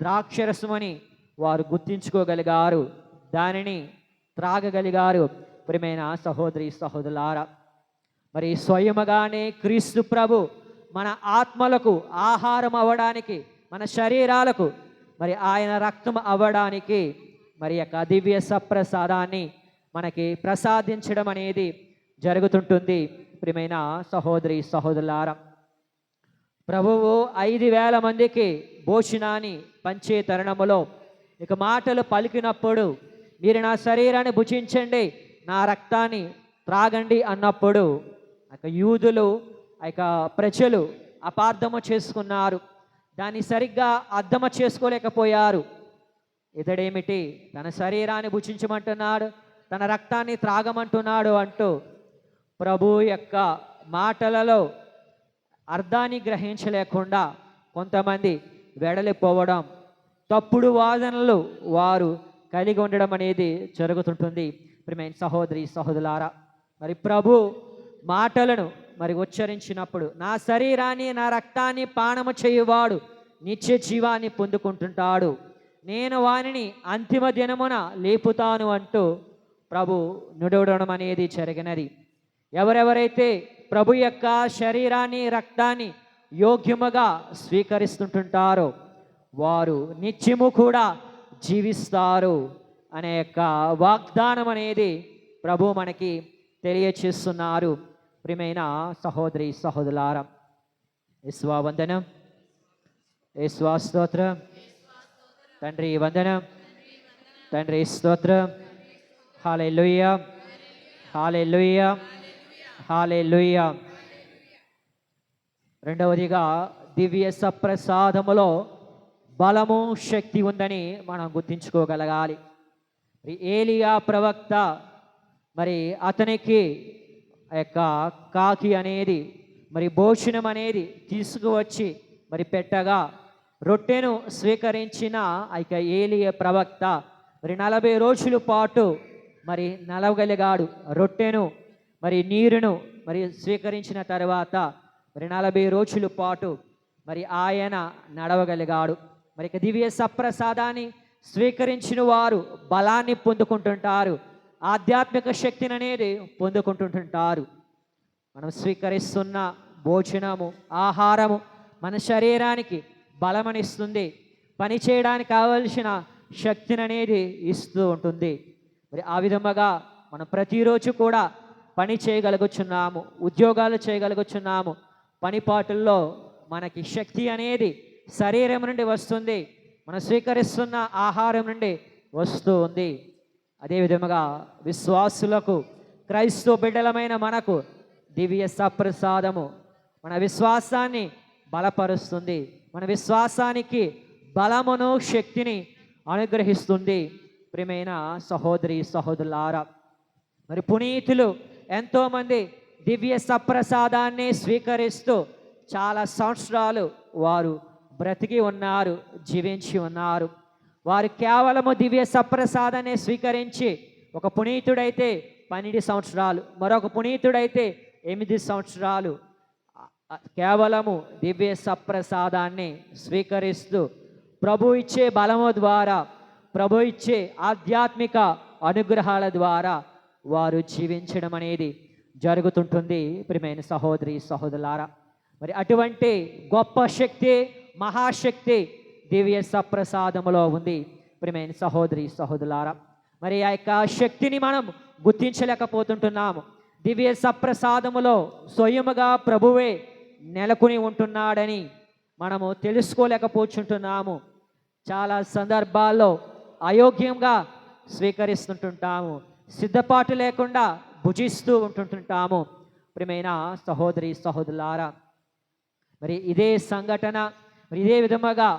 ద్రాక్షరసమని వారు గుర్తించుకోగలిగారు, దానిని త్రాగగలిగారు ప్రియమైన సహోదరి సహోదరులారా. మరి స్వయముగానే క్రీస్తు ప్రభు మన ఆత్మలకు ఆహారం అవ్వడానికి, మన శరీరాలకు మరి ఆయన రక్తం అవ్వడానికి మరి యొక్క దివ్య సప్రసాదాన్ని మనకి ప్రసాదించడం అనేది జరుగుతుంటుంది ప్రియమైన సహోదరి సహోదరులారా. ప్రభువు 5,000 మందికి భోజనాన్ని పంచే తరుణములో ఇక మాటలు పలికినప్పుడు, మీరు నా శరీరాన్ని భుజించండి, నా రక్తాన్ని త్రాగండి అన్నప్పుడు యూదులు ప్రజలు అపార్థము చేసుకున్నారు, దాన్ని సరిగ్గా అర్థము చేసుకోలేకపోయారు. ఇతడేమిటి తన శరీరాన్ని భుజించమంటున్నాడు, తన రక్తాన్ని త్రాగమంటున్నాడు అంటూ ప్రభు యొక్క మాటలలో అర్థాన్ని గ్రహించలేకుండా కొంతమంది వెడలిపోవడం, తప్పుడు వాదనలు వారు కలిగి ఉండడం అనేది జరుగుతుంటుంది. ప్రియమైన సహోదరి సహోదరులారా, మరి ప్రభు మాటలను మరి ఉచ్చరించినప్పుడు, నా శరీరాన్ని నా రక్తాన్ని పానము చేయువాడు నిత్య జీవాన్ని పొందుకుంటుంటాడు, నేను వానిని అంతిమ దినమున లేపుతాను అంటూ ప్రభు నుడవడం అనేది జరిగినది. ఎవరెవరైతే ప్రభు యొక్క శరీరాన్ని రక్తాన్ని యోగ్యముగా స్వీకరిస్తుంటుంటారో వారు నిత్యము కూడా జీవిస్తారు అనే యొక్క వాగ్దానం అనేది ప్రభు మనకి తెలియచేస్తున్నారు. ప్రియమైన సహోదరి సహోదరులారా, యేసువా వందనం, యేసువా స్తోత్రం, తండ్రి వందనం, తండ్రి స్తోత్రం. హల్లెలూయా, హల్లెలూయా, హల్లెలూయా. రెండవదిగా దివ్య సప్రసాదములో బలము శక్తి ఉందని మనం గుర్తించుకోగలగాలి. ఏలియా ప్రవక్త మరి అతనికి ఆ యొక్క కాకి అనేది మరి భోజనం అనేది తీసుకువచ్చి మరి పెట్టగా రొట్టెను స్వీకరించిన ఆ యొక్క ఏలియా ప్రవక్త మరి 40 రోజుల పాటు మరి నలవగలిగాడు. రొట్టెను మరి నీరును మరి స్వీకరించిన తర్వాత మరి 40 రోజుల పాటు మరి ఆయన నడవగలిగాడు. మరి దివ్య సప్రసాదాన్ని స్వీకరించిన వారు బలాన్ని పొందుకుంటుంటారు, ఆధ్యాత్మిక శక్తిని అనేది పొందుకుంటుంటారు. మనం స్వీకరిస్తున్న భోజనము ఆహారము మన శరీరానికి బలమనిస్తుంది, పని చేయడానికి కావలసిన శక్తిని అనేది ఇస్తూ ఉంటుంది. మరి ఆ విధముగా మనం ప్రతిరోజు కూడా పని చేయగలుగుచున్నాము, ఉద్యోగాలు చేయగలుగుచున్నాము. పనిపాటుల్లో మనకి శక్తి అనేది శరీరం నుండి వస్తుంది, మనం స్వీకరిస్తున్న ఆహారం నుండి వస్తూ ఉంది. అదేవిధముగా విశ్వాసులకు, క్రైస్తవ బిడ్డలమైన మనకు దివ్య సప్రసాదము మన విశ్వాసాన్ని బలపరుస్తుంది, మన విశ్వాసానికి బలమును శక్తిని అనుగ్రహిస్తుంది. ప్రియమైన సహోదరి సహోదరులారా, మరి పునీతులు ఎంతోమంది దివ్య సప్రసాదాన్ని స్వీకరిస్తూ చాలా సంవత్సరాలు వారు బ్రతికి ఉన్నారు, జీవించి ఉన్నారు. వారు కేవలము దివ్య సప్రసాదాన్ని స్వీకరించి, ఒక పునీతుడైతే 12 సంవత్సరాలు, మరొక పునీతుడైతే 8 సంవత్సరాలు కేవలము దివ్య సప్రసాదాన్ని స్వీకరిస్తూ ప్రభు ఇచ్చే బలము ద్వారా, ప్రభు ఇచ్చే ఆధ్యాత్మిక అనుగ్రహాల ద్వారా వారు జీవించడం అనేది జరుగుతుంటుంది. ప్రియమైన సహోదరి సహోదరులారా, మరి అటువంటి గొప్ప శక్తి, మహాశక్తి దివ్య సప్రసాదములో ఉంది. ప్రియమైన సహోదరి సహోదరులారా, మరి ఆ యొక్క శక్తిని మనం గుర్తించలేకపోతుంటున్నాము. దివ్య సప్రసాదములో స్వయముగా ప్రభువే నెలకొని ఉంటున్నాడని మనము తెలుసుకోలేకపోతుంటున్నాము. చాలా సందర్భాల్లో అయోగ్యంగా స్వీకరిస్తుంటుంటాము, సిద్ధపాటు లేకుండా భుజిస్తూ ఉంటుంటాము. ప్రియమైన సహోదరి సహోదరులారా, మరి ఇదే సంఘటన మరి ఇదే విధముగా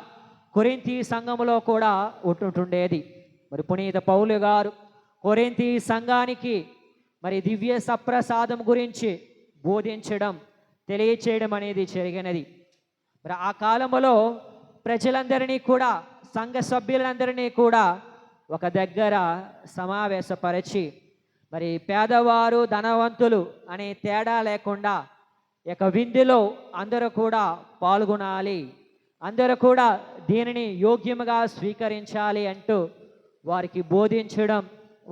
కొరింథీ సంఘములో కూడా ఉంటుండేది. మరి పునీత పౌలు గారు కొరింథీ సంఘానికి మరి దివ్య సప్రసాదం గురించి బోధించడం, తెలియచేయడం అనేది జరిగినది. మరి ఆ కాలంలో ప్రజలందరినీ కూడా, సంఘ సభ్యులందరినీ కూడా ఒక దగ్గర సమావేశపరిచి మరి పేదవారు ధనవంతులు అనే తేడా లేకుండా ఇక విందులో అందరూ కూడా పాల్గొనాలి, అందరూ కూడా దీనిని యోగ్యముగా స్వీకరించాలి అంటూ వారికి బోధించడం,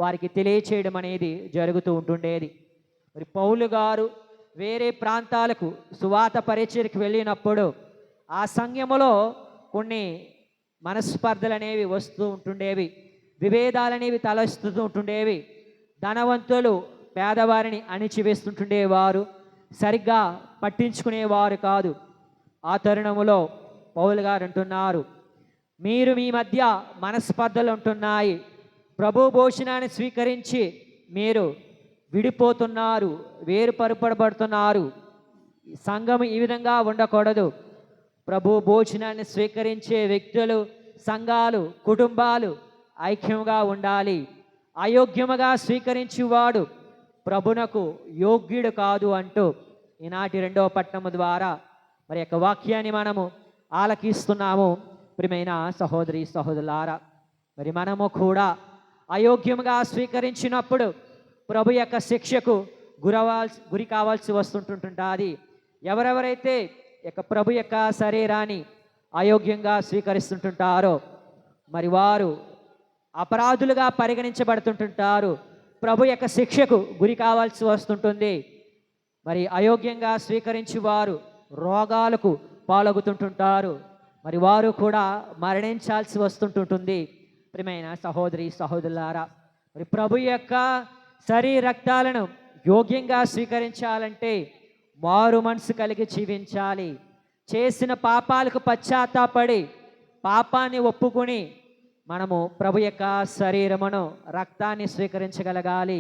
వారికి తెలియచేయడం అనేది జరుగుతూ ఉంటుండేది. మరి పౌలు గారు వేరే ప్రాంతాలకు సువార్త పరిచర్యకు వెళ్ళినప్పుడు ఆ సంఘములో కొన్ని మనస్పర్ధలు అనేవి వస్తూ ఉంటుండేవి, విభేదాలనేవి తలెస్తూ ఉంటుండేవి. ధనవంతులు పేదవారిని అణిచివేస్తుంటుండేవారు, సరిగ్గా పట్టించుకునేవారు కాదు. ఆ తరుణములో పౌలు గారు అంటున్నారు, మీరు మీ మధ్య మనస్పర్ధలు ఉంటున్నాయి, ప్రభు భోజనాన్ని స్వీకరించి మీరు విడిపోతున్నారు, వేరుపరపడబడుతున్నారు. సంఘం ఈ విధంగా ఉండకూడదు. ప్రభు భోజనాన్ని స్వీకరించే వ్యక్తులు, సంఘాలు, కుటుంబాలు ఐక్యంగా ఉండాలి. అయోగ్యముగా స్వీకరించేవాడు ప్రభునకు యోగ్యుడు కాదు అంటూ ఈనాటి 2వ పట్టణము ద్వారా మరి యొక్క వాక్యాన్ని మనము ఆలకిస్తున్నాము. ప్రియమైన సహోదరి సహోదరులారా, మరి మనము కూడా అయోగ్యముగా స్వీకరించినప్పుడు ప్రభు యొక్క శిక్షకు గురి కావాల్సి వస్తుంటుంటుంది. ఎవరెవరైతే యొక్క ప్రభు యొక్క శరీరాన్ని అయోగ్యంగా స్వీకరిస్తుంటుంటారో మరి వారు అపరాధులుగా పరిగణించబడుతుంటుంటారు. ప్రభు యొక్క శిక్షకు గురి కావాల్సి వస్తుంటుంది. మరి అయోగ్యంగా స్వీకరించి వారు రోగాలకు పాల్గొతుంటుంటారు. మరి వారు కూడా మరణించాల్సి వస్తుంటుంది. ప్రియమైన సహోదరి సహోదరులారా, మరి ప్రభు యొక్క శరీర రక్తాలను యోగ్యంగా స్వీకరించాలంటే మారు మనసు కలిగి జీవించాలి. చేసిన పాపాలకు పశ్చాత్తాపడి పాపాన్ని ఒప్పుకొని మనము ప్రభు యొక్క శరీరమును రక్తాన్ని స్వీకరించగలగాలి.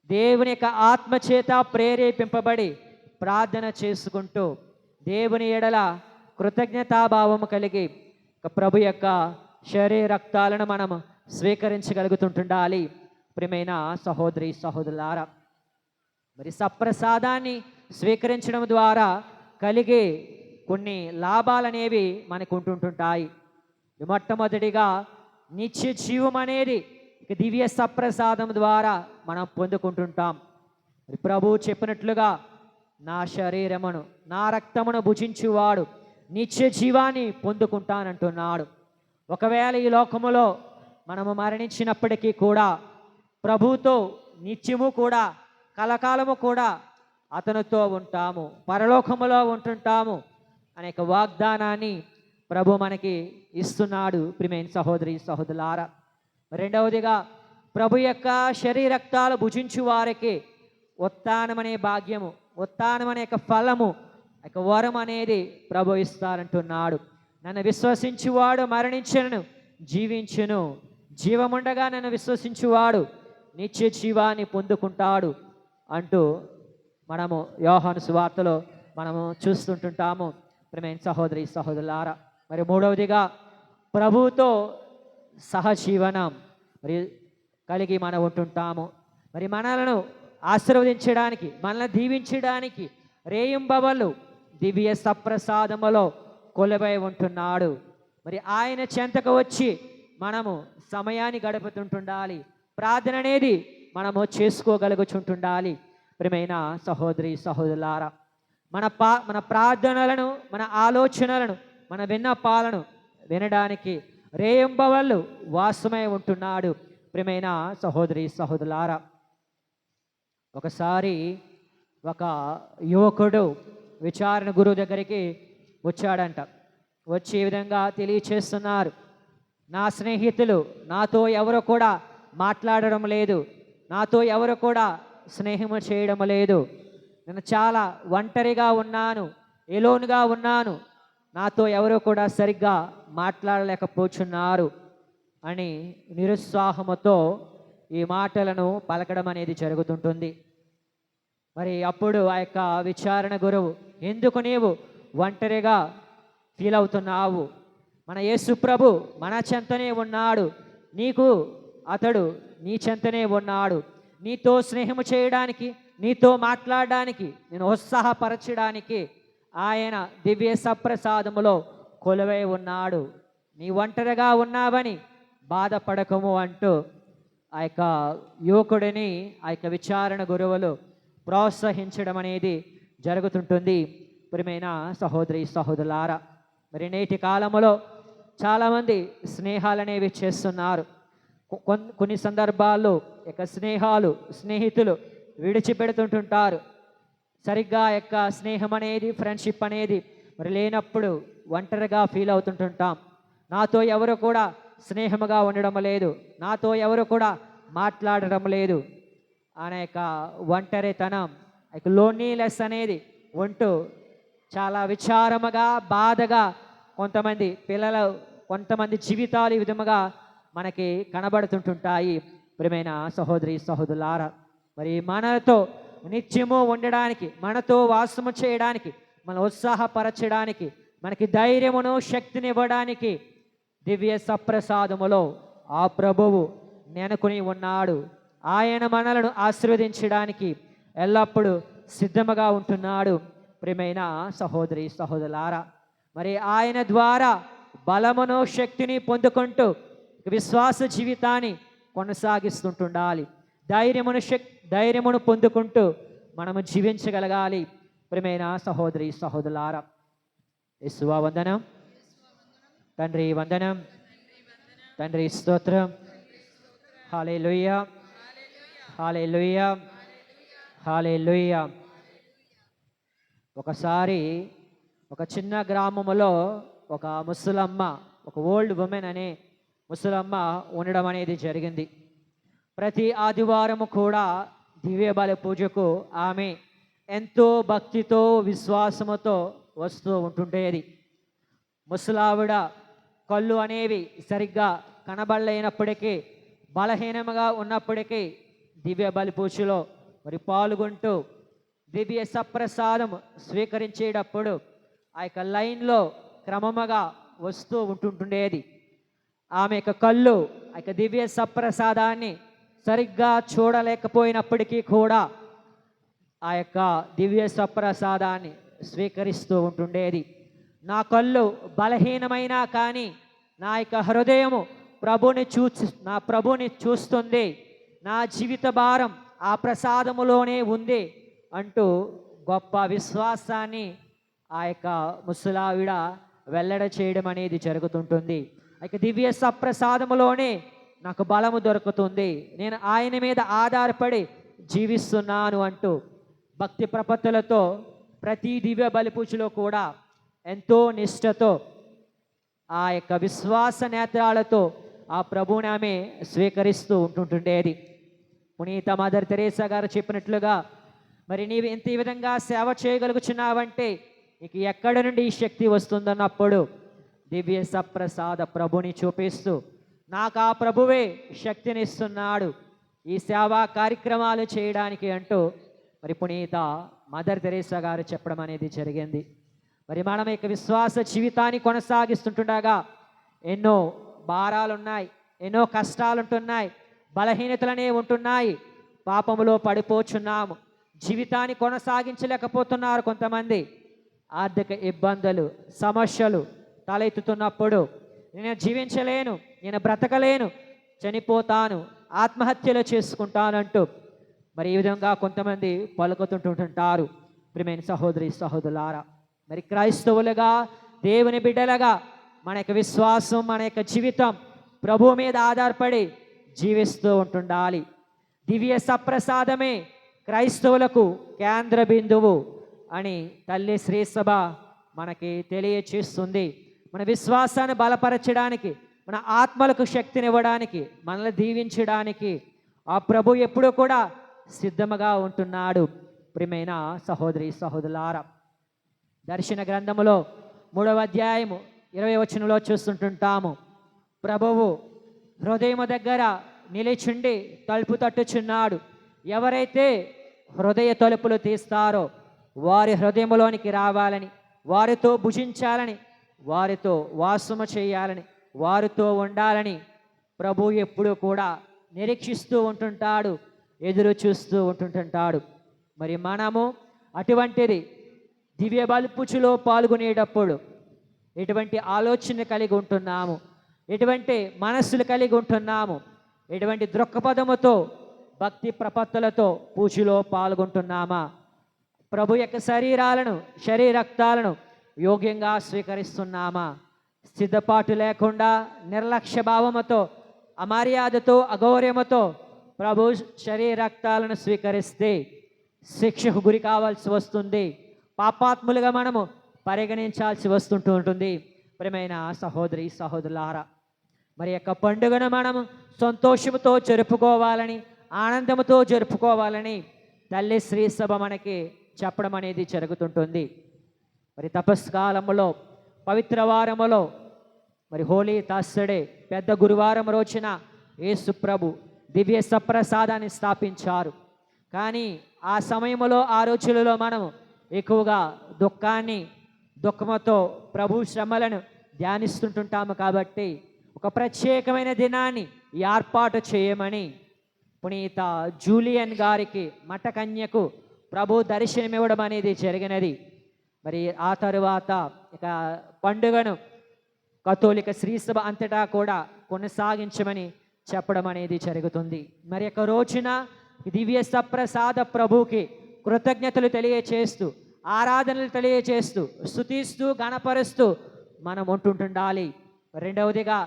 దేవుని యొక్క ఆత్మచేత ప్రేరేపింపబడి ప్రార్థన చేసుకుంటూ దేవుని ఎడల కృతజ్ఞతాభావము కలిగి ప్రభు యొక్క శరీర రక్తాలను మనం స్వీకరించగలుగుతుంటుండాలి. ప్రియమైన సహోదరి సహోదరులారా, మరి సప్రసాదాన్ని స్వీకరించడం ద్వారా కలిగే కొన్ని లాభాలనేవి మనకు ఉంటుంటాయి. మొట్టమొదటిగా నిత్య జీవం అనేది దివ్య సప్రసాదం ద్వారా మనం పొందుకుంటుంటాం. మరి ప్రభువు చెప్పినట్లుగా నా శరీరమును నా రక్తమును భుజించువాడు నిత్య జీవాన్ని పొందుకుంటానంటున్నాడు. ఒకవేళ ఈ లోకములో మనము మరణించినప్పటికీ కూడా ప్రభువుతో నిత్యము కూడా కలకాలము కూడా అతనితో ఉంటాము, పరలోకములో ఉంటుంటాము అనేక వాగ్దానాన్ని ప్రభు మనకి ఇస్తున్నాడు. ప్రియమైన సహోదరి సహోదరులారా, రెండవదిగా ప్రభు యొక్క శరీర రక్తాలు భుజించు వారికి ఉత్థానమనే భాగ్యము, ఉత్థానమనే యొక్క ఫలము, యొక్క వరం అనేది ప్రభు ఇస్తారంటున్నాడు. నన్ను విశ్వసించువాడు మరణించను జీవించును, జీవముండగా నన్ను విశ్వసించువాడు నిత్య జీవాన్ని పొందుకుంటాడు అంటూ మనము యోహాను సువార్తలో మనము చూస్తుంటుంటాము. ప్రియమైన సహోదరి సహోదరులారా, మరి మూడవదిగా ప్రభువుతో సహజీవనం మరి కలిగి మనం ఉంటుంటాము. మరి మనలను ఆశీర్వదించడానికి, మనల్ని దీవించడానికి రేయింబవళ్ళు దివ్య సప్రసాదములో కొలువై ఉంటున్నాడు. మరి ఆయన చెంతకు వచ్చి మనము సమయాన్ని గడుపుతుంటుండాలి. ప్రార్థన అనేది మనము చేసుకోగలుగుచుంటుండాలి. ప్రియమైన సహోదరి సహోదరులారా, మన ప్రార్థనలను, మన ఆలోచనలను, మన విన్నపాలను వినడానికి రేయింబవళ్ళు వాసమై ఉంటున్నాడు. ప్రియమైన సహోదరి సహోదరులారా, ఒకసారి ఒక యువకుడు విచారణ గురువు దగ్గరికి వచ్చాడంట. వచ్చి ఈ విధంగా తెలియచేస్తున్నారు, నా స్నేహితులు నాతో ఎవరు కూడా మాట్లాడడం లేదు, నాతో ఎవరు కూడా స్నేహము చేయడం లేదు, నేను చాలా ఒంటరిగా ఉన్నాను, ఎలోన్గా ఉన్నాను, నాతో ఎవరు కూడా సరిగ్గా మాట్లాడలేకపోతున్నారు అని నిరుత్సాహముతో ఈ మాటలను పలకడం అనేది జరుగుతుంటుంది. మరి అప్పుడు ఆ యొక్క విచారణ గురువు, ఎందుకు నీవు ఒంటరిగా ఫీల్ అవుతున్నావు? మన యేసు ప్రభు మన చెంతనే ఉన్నాడు, నీకు అతడు నీ చెంతనే ఉన్నాడు, నీతో స్నేహము చేయడానికి, నీతో మాట్లాడడానికి, నేను ఉత్సాహపరచడానికి ఆయన దివ్య సప్రసాదములో కొలువై ఉన్నాడు. నీ ఒంటరిగా ఉన్నావని బాధపడకము అంటూ ఆ యొక్క యువకుడిని ఆ యొక్క విచారణ గురువులు ప్రోత్సహించడం అనేది జరుగుతుంటుంది. ప్రియమైన సహోదరి సహోదరులారా, మరి నేటి కాలంలో చాలామంది స్నేహాలు అనేవి చేస్తున్నారు. కొన్ని సందర్భాల్లో యొక్క స్నేహితులు విడిచిపెడుతుంటుంటారు. సరిగ్గా యొక్క స్నేహం అనేది, ఫ్రెండ్షిప్ అనేది మరి లేనప్పుడు ఒంటరిగా ఫీల్ అవుతుంటుంటాం. నాతో ఎవరు కూడా స్నేహముగా ఉండడం లేదు, నాతో ఎవరు కూడా మాట్లాడడం లేదు అనేక ఒంటరితనం, లోన్లీనెస్ అనేది ఉంటూ చాలా విచారముగా, బాధగా కొంతమంది జీవితాలు ఈ విధముగా మనకి కనబడుతుంటుంటాయి. ప్రియమైన సహోదరి సహోదరులారా, మరి మనతో నిత్యము ఉండడానికి, మనతో వాసము చేయడానికి, మన ఉత్సాహపరచడానికి, మనకి ధైర్యమును శక్తిని ఇవ్వడానికి దివ్య సప్రసాదములో ఆ ప్రభువు నెనుకొని ఉన్నాడు. ఆయన మనలను ఆశీర్వదించడానికి ఎల్లప్పుడూ సిద్ధముగా ఉంటున్నాడు. ప్రియమైన సహోదరి సహోదరులారా, మరి ఆయన ద్వారా బలమును శక్తిని పొందుకుంటూ విశ్వాస జీవితాన్ని కొనసాగిస్తుంటుండాలి. ధైర్యమును పొందుకుంటూ మనము జీవించగలగాలి. ప్రియమైన సహోదరి సహోదరులారా, యేసువా వందనం, తండ్రి వందనం, తండ్రి స్తోత్రం. హల్లెలూయా, హల్లెలూయా, హల్లెలూయా. ఒకసారి ఒక చిన్న గ్రామములో ఒక ముసలమ్మ, ఒక ఓల్డ్ ఉమెన్ అనే ముసలమ్మ ఉండడం అనేది జరిగింది. ప్రతి ఆదివారము కూడా దివ్య బలి పూజకు ఆమె ఎంతో భక్తితో విశ్వాసముతో వస్తూ ఉంటుండేది. ముసలావిడ కళ్ళు అనేవి సరిగ్గా కనబడలేనప్పటికీ, బలహీనముగా ఉన్నప్పటికీ దివ్య బలి పూజలో మరి పాల్గొంటూ దివ్య సప్రసాదం స్వీకరించేటప్పుడు ఆ యొక్క లైన్లో క్రమముగా వస్తూ ఉంటుండేది. ఆమె యొక్క కళ్ళు ఆ యొక్క దివ్య సప్రసాదాన్ని సరిగ్గా చూడలేకపోయినప్పటికీ కూడా ఆ యొక్క దివ్య సప్రసాదాన్ని స్వీకరిస్తూ ఉంటుండేది. నా కళ్ళు బలహీనమైనా కానీ నా యొక్క హృదయము నా ప్రభుని చూస్తుంది, నా జీవిత భారం ఆ ప్రసాదములోనే ఉంది అంటూ గొప్ప విశ్వాసాన్ని ఆ యొక్క ముసలావిడ వెల్లడ చేయడం అనేది జరుగుతుంటుంది. ఆ యొక్క దివ్య సప్రసాదములోనే నాకు బలము దొరుకుతుంది, నేను ఆయన మీద ఆధారపడి జీవిస్తున్నాను అంటూ భక్తి ప్రపత్తులతో ప్రతి దివ్య బలిపూజలో కూడా ఎంతో నిష్ఠతో ఆ యొక్క విశ్వాస నేత్రాలతో ఆ ప్రభువుని ఆమె స్వీకరిస్తూ ఉంటుండేది. పునీత మదర్ తెరేసా గారు చెప్పినట్లుగా, మరి నీవు ఈ విధంగా సేవ చేయగలుగుచున్నావంటే నీకు ఎక్కడి నుండి ఈ శక్తి వస్తుందన్నప్పుడు దివ్య సప్రసాద ప్రభుని చూపిస్తూ నాకు ఆ ప్రభువే శక్తినిస్తున్నాడు ఈ సేవా కార్యక్రమాలు చేయడానికి అంటూ మరి పునీత మదర్ తెరేసా గారు చెప్పడం అనేది జరిగింది. మరి మనం యొక్క విశ్వాస జీవితాన్ని కొనసాగిస్తుండగా ఎన్నో భారాలు ఉన్నాయి, ఎన్నో కష్టాలు ఉంటున్నాయి, బలహీనతలనే ఉంటున్నాయి, పాపములో పడిపోచున్నాము, జీవితాన్ని కొనసాగించలేకపోతున్నారు కొంతమంది. ఆర్థిక ఇబ్బందులు, సమస్యలు తలెత్తుతున్నప్పుడు నేను జీవించలేను, నేను బ్రతకలేను, చనిపోతాను, ఆత్మహత్యలు చేసుకుంటానంటూ మరి ఈ విధంగా కొంతమంది పలుకుతుంటుంటారు. ప్రియమైన సహోదరి సహోదరులారా, మరి క్రైస్తవులుగా దేవుని బిడ్డలుగా మన యొక్క విశ్వాసం, మన యొక్క జీవితం ప్రభువు మీద ఆధారపడి జీవిస్తూ ఉంటుండాలి. దివ్య సప్రసాదమే క్రైస్తవులకు కేంద్ర బిందువు అని తల్లి శ్రీ సభ మనకి తెలియచేస్తుంది. మన విశ్వాసాన్ని బలపరచడానికి, మన ఆత్మలకు శక్తినివ్వడానికి, మనల్ని దీవించడానికి ఆ ప్రభు ఎప్పుడూ కూడా సిద్ధముగా ఉంటున్నాడు. ప్రియమైన సహోదరి సహోదరులారా, దర్శన గ్రంథములో 3వ అధ్యాయము 20వ వచనంలో చూస్తుంటాము, ప్రభువు హృదయము దగ్గర నిలిచుండి తలుపు తట్టుచున్నాడు. ఎవరైతే హృదయ తలుపులు తీస్తారో వారి హృదయములోనికి రావాలని, వారితో భుజించాలని, వారితో వాసము చేయాలని, వారితో ఉండాలని ప్రభు ఎప్పుడూ కూడా నిరీక్షిస్తూ ఉంటుంటాడు, ఎదురు చూస్తూ ఉంటుంటాడు. మరి మనము అటువంటిది దివ్య బలిపూజలో పాల్గొనేటప్పుడు ఎటువంటి ఆలోచన కలిగి ఉంటున్నాము, ఎటువంటి మనస్సులు కలిగి ఉంటున్నాము, ఎటువంటి దృక్పథముతో భక్తి ప్రపత్తులతో పూజలో పాల్గొంటున్నామా, ప్రభు యొక్క శరీరక్తాలను యోగ్యంగా స్వీకరిస్తున్నామా, సిద్ధపాటు లేకుండా నిర్లక్ష్య భావముతో, అమర్యాదతో, అగౌర్యముతో ప్రభు శరీరక్తాలను స్వీకరిస్తే శిక్షకు గురి కావాల్సి వస్తుంది, పాపాత్ములుగా మనము పరిగణించాల్సి ఉంటుంది. ప్రియమైన సహోదరి సహోదరులారా, మరి యొక్క పండుగను మనము సంతోషముతో జరుపుకోవాలని, ఆనందముతో జరుపుకోవాలని తల్లి శ్రీ సభ మనకి చెప్పడం అనేది జరుగుతుంటుంది. మరి తపస్కాలములో, పవిత్ర వారములో, మరి హోలీ థర్స్డే పెద్ద గురువారం రోజున యేసు ప్రభు దివ్య సప్రసాదాన్ని స్థాపించారు. కానీ ఆ సమయంలో, ఆ రోజులలో మనం ఎక్కువగా దుఃఖముతో ప్రభు శ్రమలను ధ్యానిస్తుంటుంటాము. కాబట్టి ఒక ప్రత్యేకమైన దినాన్ని ఏర్పాటు చేయమని పునీత జూలియన్ గారికి, మఠకన్యకు ప్రభు దర్శనమివ్వడం అనేది జరిగినది. మరి ఆ తరువాత ఇక పండుగను కథోలిక శ్రీసభ అంతటా కూడా కొనసాగించమని చెప్పడం అనేది జరుగుతుంది. మరి యొక్క రోజున దివ్య సప్రసాద ప్రభుకి కృతజ్ఞతలు తెలియచేస్తూ, ఆరాధనలు తెలియచేస్తూ, స్తుతిస్తూ, గణపరుస్తూ మనం ఉంటుండాలి. రెండవదిగా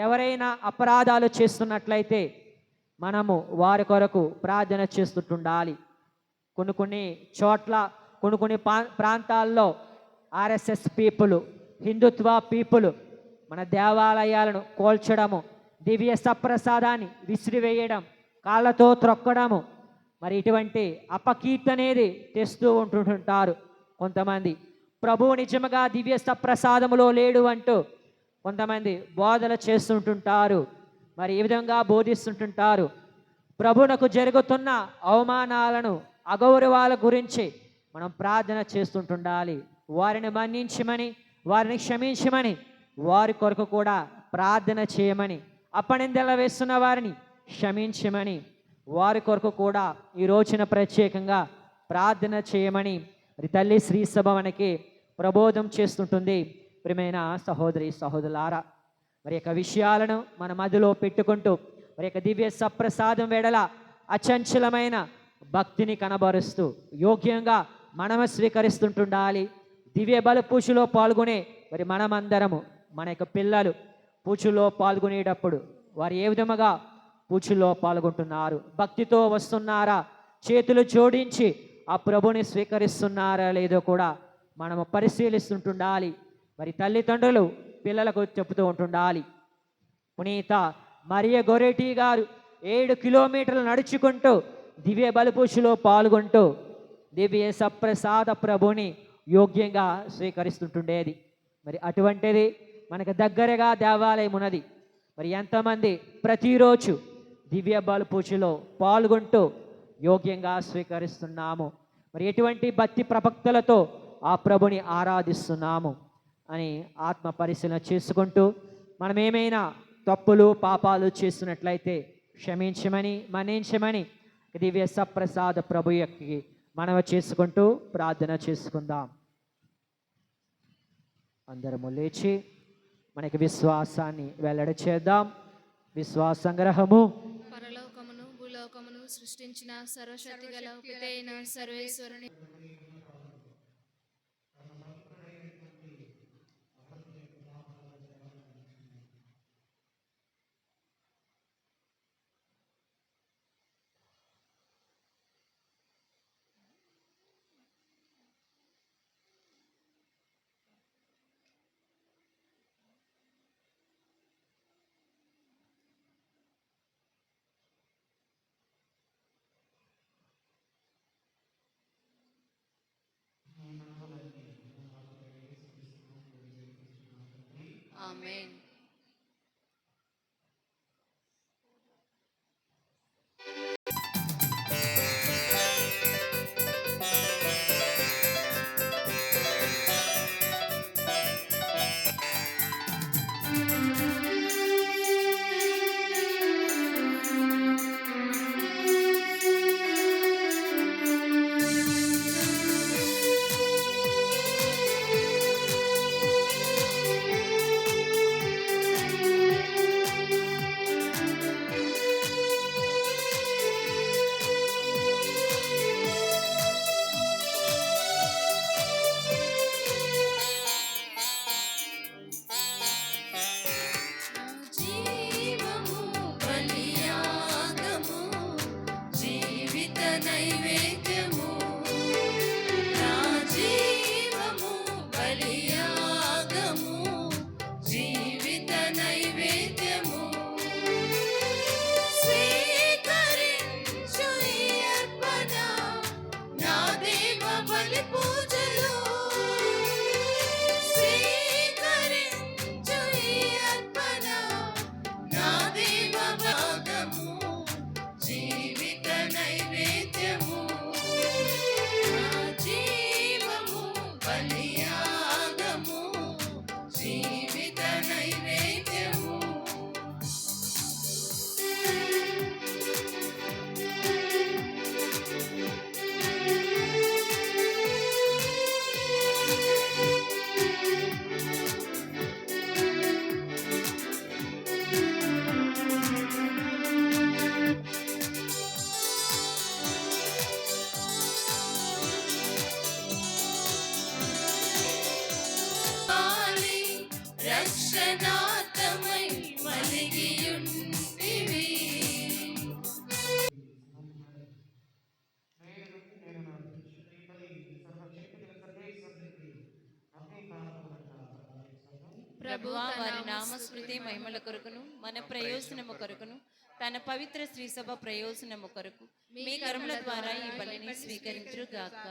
ఎవరైనా అపరాధాలు చేస్తున్నట్లయితే మనము వారి కొరకు ప్రార్థన చేస్తుండాలి. కొన్ని చోట్ల కొన్ని ప్రాంతాల్లో ఆర్ఎస్ఎస్ పీపుల్, హిందుత్వ పీపుల్ మన దేవాలయాలను కోల్చడము, దివ్య సప్రసాదాన్ని విసిరివేయడం, కాళ్ళతో త్రొక్కడము, మరి ఇటువంటి అపకీర్తి అనేది తెస్తూ ఉంటుంటారు. కొంతమంది ప్రభువు నిజముగా దివ్య సప్రసాదములో లేడు అంటూ కొంతమంది బోధలు చేస్తుంటుంటారు. మరి ఈ విధంగా బోధిస్తుంటుంటారు. ప్రభువునకు జరుగుతున్న అవమానాలను, అగౌరవాల గురించి మనం ప్రార్థన చేస్తుంటుండాలి. వారిని మన్నించమని, వారిని క్షమించమని, వారి కొరకు కూడా ప్రార్థన చేయమని, అపనిందల వేస్తున్న వారిని క్షమించమని, వారి కొరకు కూడా ఈ రోజున ప్రత్యేకంగా ప్రార్థన చేయమని మరి తల్లి శ్రీ సభ మనకి ప్రబోధం చేస్తుంటుంది. ప్రియమైన సహోదరి సహోదరులారా, మరి యొక్క విషయాలను మన మదిలో పెట్టుకుంటూ మరి యొక్క దివ్య సప్రసాదం వెడల అచంచలమైన భక్తిని కనబరుస్తూ యోగ్యంగా మనము స్వీకరిస్తుంటుండాలి. దివ్య బల పూజలో పాల్గొనే మరి మనమందరము, మన యొక్క పిల్లలు పూజలో పాల్గొనేటప్పుడు వారు ఏ విధముగా పూజలో పాల్గొంటున్నారు, భక్తితో వస్తున్నారా, చేతులు జోడించి ఆ ప్రభుని స్వీకరిస్తున్నారా లేదో కూడా మనము పరిశీలిస్తుంటుండాలి. మరి తల్లిదండ్రులు పిల్లలకు చెబుతూ ఉంటుండాలి. పునీత మరియ గొరెటి గారు 7 కిలోమీటర్లు నడుచుకుంటూ దివ్య బలిపూజలో పాల్గొంటూ దివ్య సప్రసాద ప్రభుని యోగ్యంగా స్వీకరిస్తుంటుండేది. మరి అటువంటిది మనకు దగ్గరగా దేవాలయం ఉన్నది. మరి ఎంతమంది ప్రతిరోజు దివ్య బలిపూజలో పాల్గొంటూ యోగ్యంగా స్వీకరిస్తున్నాము, మరి ఎటువంటి భక్తి ప్రపక్తులతో ఆ ప్రభుని ఆరాధిస్తున్నాము అని ఆత్మ పరిశీలన చేసుకుంటూ మనం ఏమైనా తప్పులు పాపాలు చేస్తున్నట్లయితే క్షమించమని, మన్నించమని దివ్య సప్రసాద ప్రభు యొక్క మనవి చేసుకుంటూ ప్రార్థన చేసుకుందాం. అందరము లేచి మనకి విశ్వాసాన్ని వెల్లడి చేద్దాం. విశ్వాస సంగ్రహము. పరలోకమును భూలోకమును సృష్టించిన సర్వశక్తి గల పితైన సర్వేశ్వరుని ఆమేన్. జీవము బలియాగము జీవిత నైవేద్యము, నా జీవము బలియాగము జీవిత నైవేద్యము, స్వీకరించు ఈ అర్పణ నా దేవ బలి పూజలు, స్వీకరించు ఈ అర్పణ నా దేవ భాగము జీవిత నైవేద్యము. ప్రభువా వారి నామస్మృతి మహిమల కొరకును మన ప్రయోజనము కొరకును తన పవిత్ర శ్రీ సభ ప్రయోజనము కొరకు మీ కర్మల ద్వారా ఈ బలిని స్వీకరించుగాక.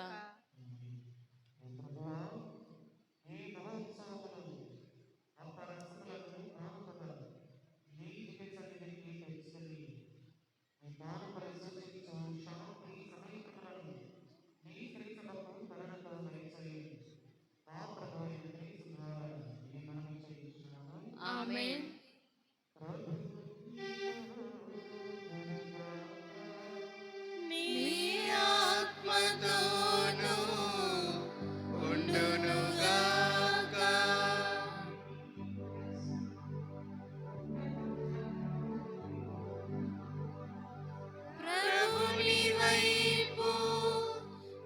ఆమేన్. నీ ఆత్మతోనూ ఉండునుగాక. ప్రభుని వైపు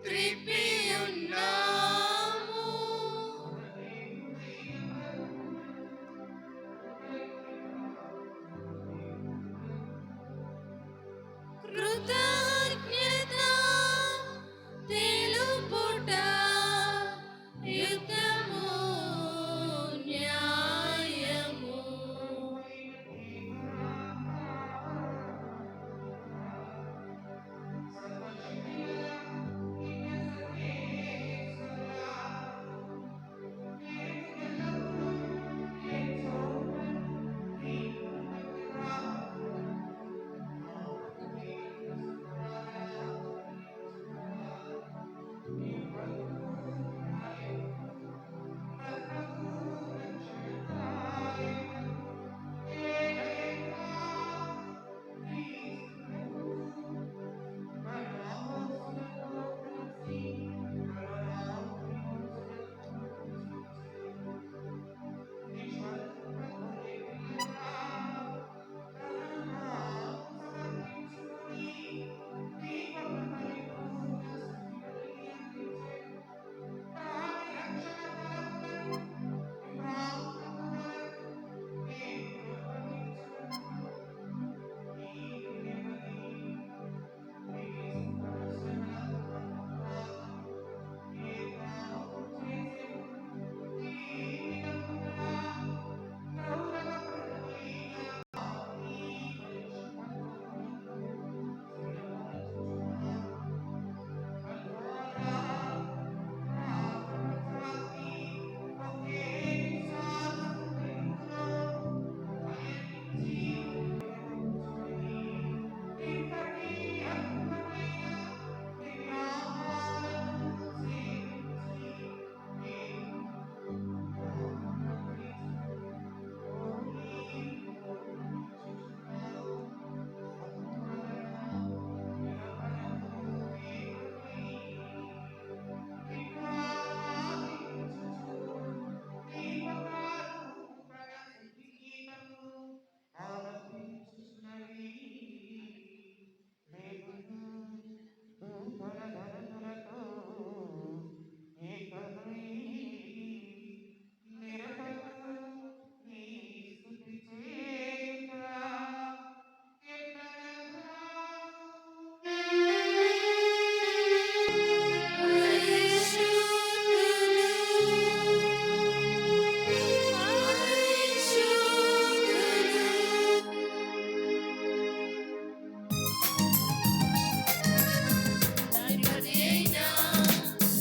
త్రిప్పి ఉన్నాము. కృతజ్ఞత తెలుపుట యుద్ధము న్యాయము.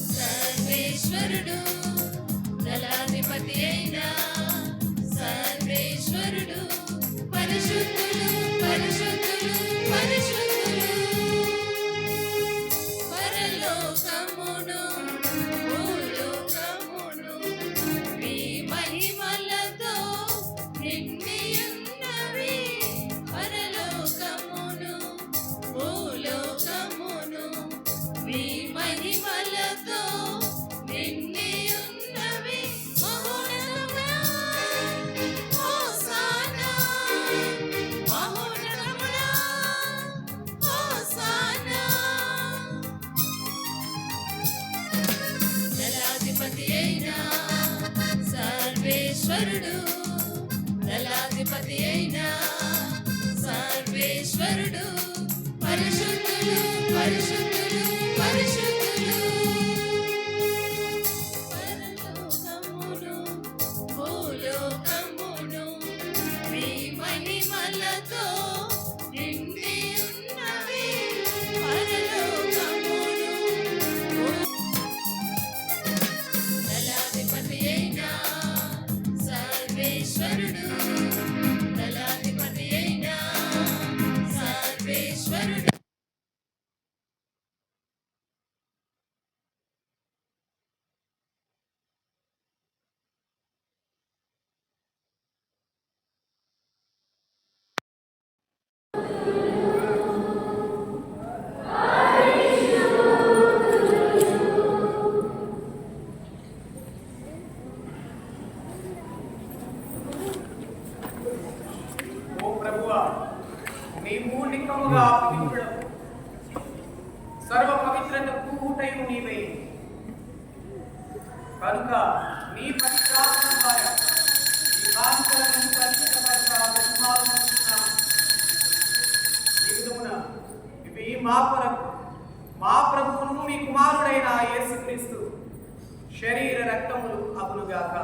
సర్వేశ్వరుడు దళాధిపతి అయిన సర్వేశ్వరుడు పరిశుద్ధులు పరిశుద్ధులు పరిశుద్ధులు. పరలోకమును భూలోకమును మీ మహిమలతో నిండి ఉన్నవి. పరలోకమును భూలోకమును మీ మహిమలతో నిండి ఉన్నవి. మహోన్నతముగా హోసానా, మహోన్నతముగా హోసానా. దళాధిపతి అయిన సర్వేశ్వరుడు దళాధిపతి అయిన సర్వేశ్వరుడు పరిశుద్ధులు పరిశుద్ధులు పరిశుద్ధులు. పరలోకమును భూలోకమును సర్వ పవిత్రతకు ఊటయు నీవే. కనుక నీ పవిత్రాత్మ ద్వారా ఈ కాంతులను ఇవి మా కొరకు మా ప్రభువును మీ కుమారుడైన యేసుక్రీస్తు శరీర రక్తములు అగులుగాక.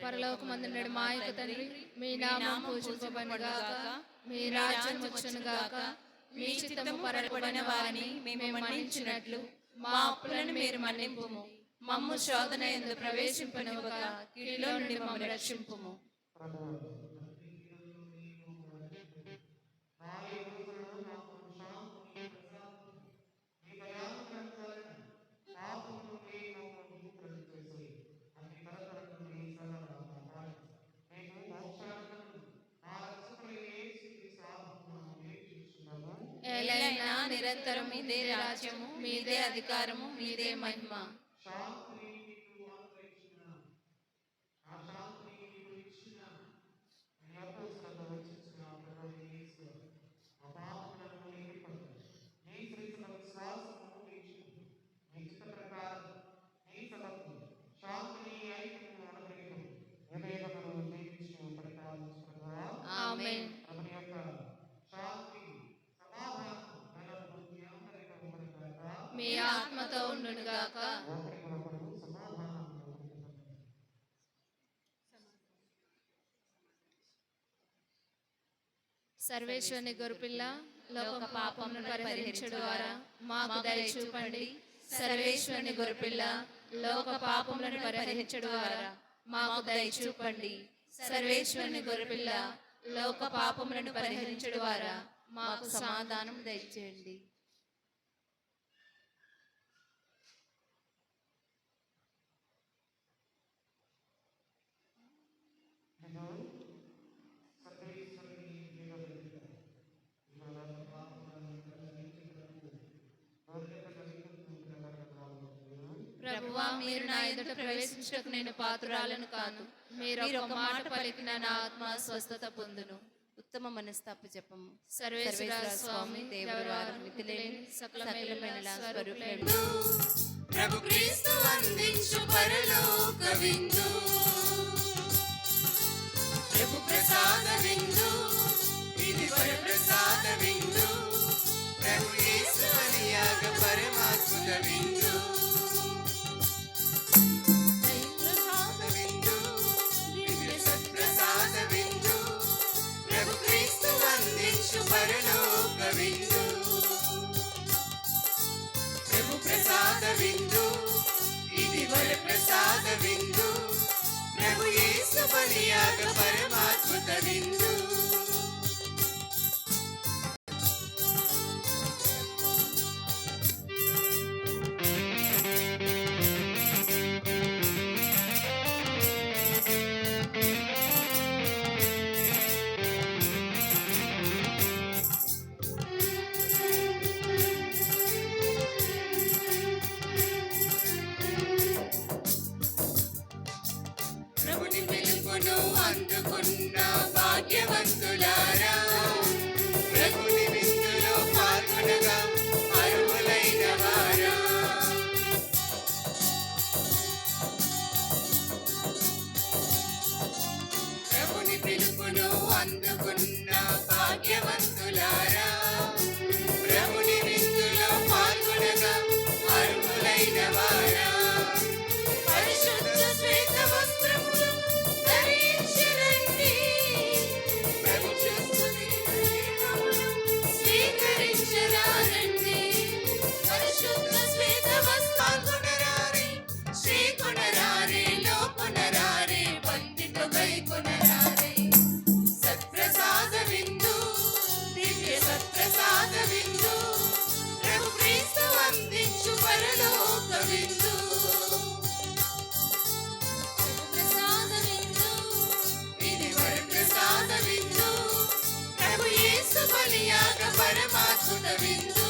పరలోకమందుండు మా యొక్క తండ్రి, మీ నామం పూజింపబడుగాక, మీ రాజ్యం వచ్చునుగాక, మీ చిత్తము పరపబడిన వారిని మేము మన్నించినట్లు మా అప్పులను మీరు మన్నింపుము. మమ్ము శోధన యందు ప్రవేశింపనివ్వక కీడులో నుండి మమ్మల్ని రక్షింపుము. ఏలైనా నిరంతరం మీదే రాజ్యము, మీదే అధికారము, మీదే మహిమ. ఆమేన్. మీ ఆత్మతో ఉండునుగాక. సర్వేశ్వరుని గొర్రెపిల్ల, లోక పాపములను పరిహరించుడు వారా మాకు దయ చూపండి. సర్వేశ్వరుని గొర్రెపిల్ల, లోక పాపములను పరిహరించుడు వారా మాకు దయ చూపండి. సర్వేశ్వరుని గొర్రెపిల్ల, లోక పాపములను పరిహరించుడు వారా మాకు సమాధానం దయచేయండి. ప్రభువా, మీరు నా ఎదుట ప్రవేశించటకు నేను పాత్రురాలను కాను. మీరు ఒక మాట పలికిన నా ఆత్మ స్వస్థత పొందును. ఉత్తమ మనస్తాపు జపము. సర్వేశ్వర స్వామి దేవరారు మితిలేని సకలమైన స్వరూపుడు, ప్రభు క్రీస్తు అందించు పరలోక విందు, ప్రభు ప్రసాద విందు, ఇది వరప్రసాద విందు, ప్రభు యేసు బలియాగ పరమాత్ముల విందు, ప్రసాద విందు, దివ్య సత్ప్రసాద విందు, ప్రభు క్రీస్తు అందించు పరలోక విందు, ప్రభు ప్రసాద విందు, ఇది వరప్రసాద విందు, ప్రభు యేసు బలియాగ పరమాత్ముల విందు. ప్రభుని పిలుపును అందుకున్న భాగ్యవంతులారా, ప్రభుని విందులో పాల్గొనగా అర్హులైన వారా, ప్రభుని పిలుపును అందుకున్న భాగ్యవంతులారా, ప్రభుని విందులో పాల్గొనగా అర్హులైన వారా, పరిశుద్ధ శ్వేత వస్త్రములు ధరించి రండి, ప్రభు స్తుతి గీతములు స్వీకరించరారండి. పరిశుద్ధ శ్వేత వస్త్రాలునరారే, శ్రీకొనరారే, లోపునరారే, భక్తితో గైకొనరారే. సత్ప్రసాద విందు, దివ్య సత్ప్రసాద విందు, ప్రభు క్రీస్తు అందించు పరలోక విందు, ప్రసాద విందు, ఇది వరప్రసాద విందు, ప్రభు యేసు బలియాగ పరమాత్ముల విందు.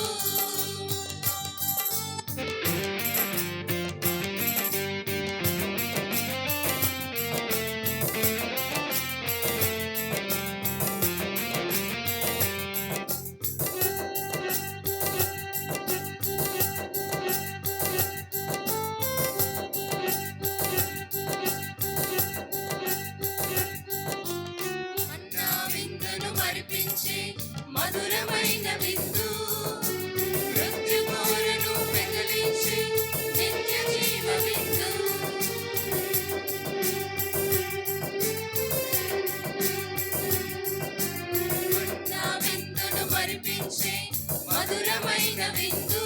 అన్నా విందును మరిపించే మధురమైన విందు, మృత్యు కోరను పెకలించి నిత్య జీవ విందు, మరిపించే మధురమైన విందు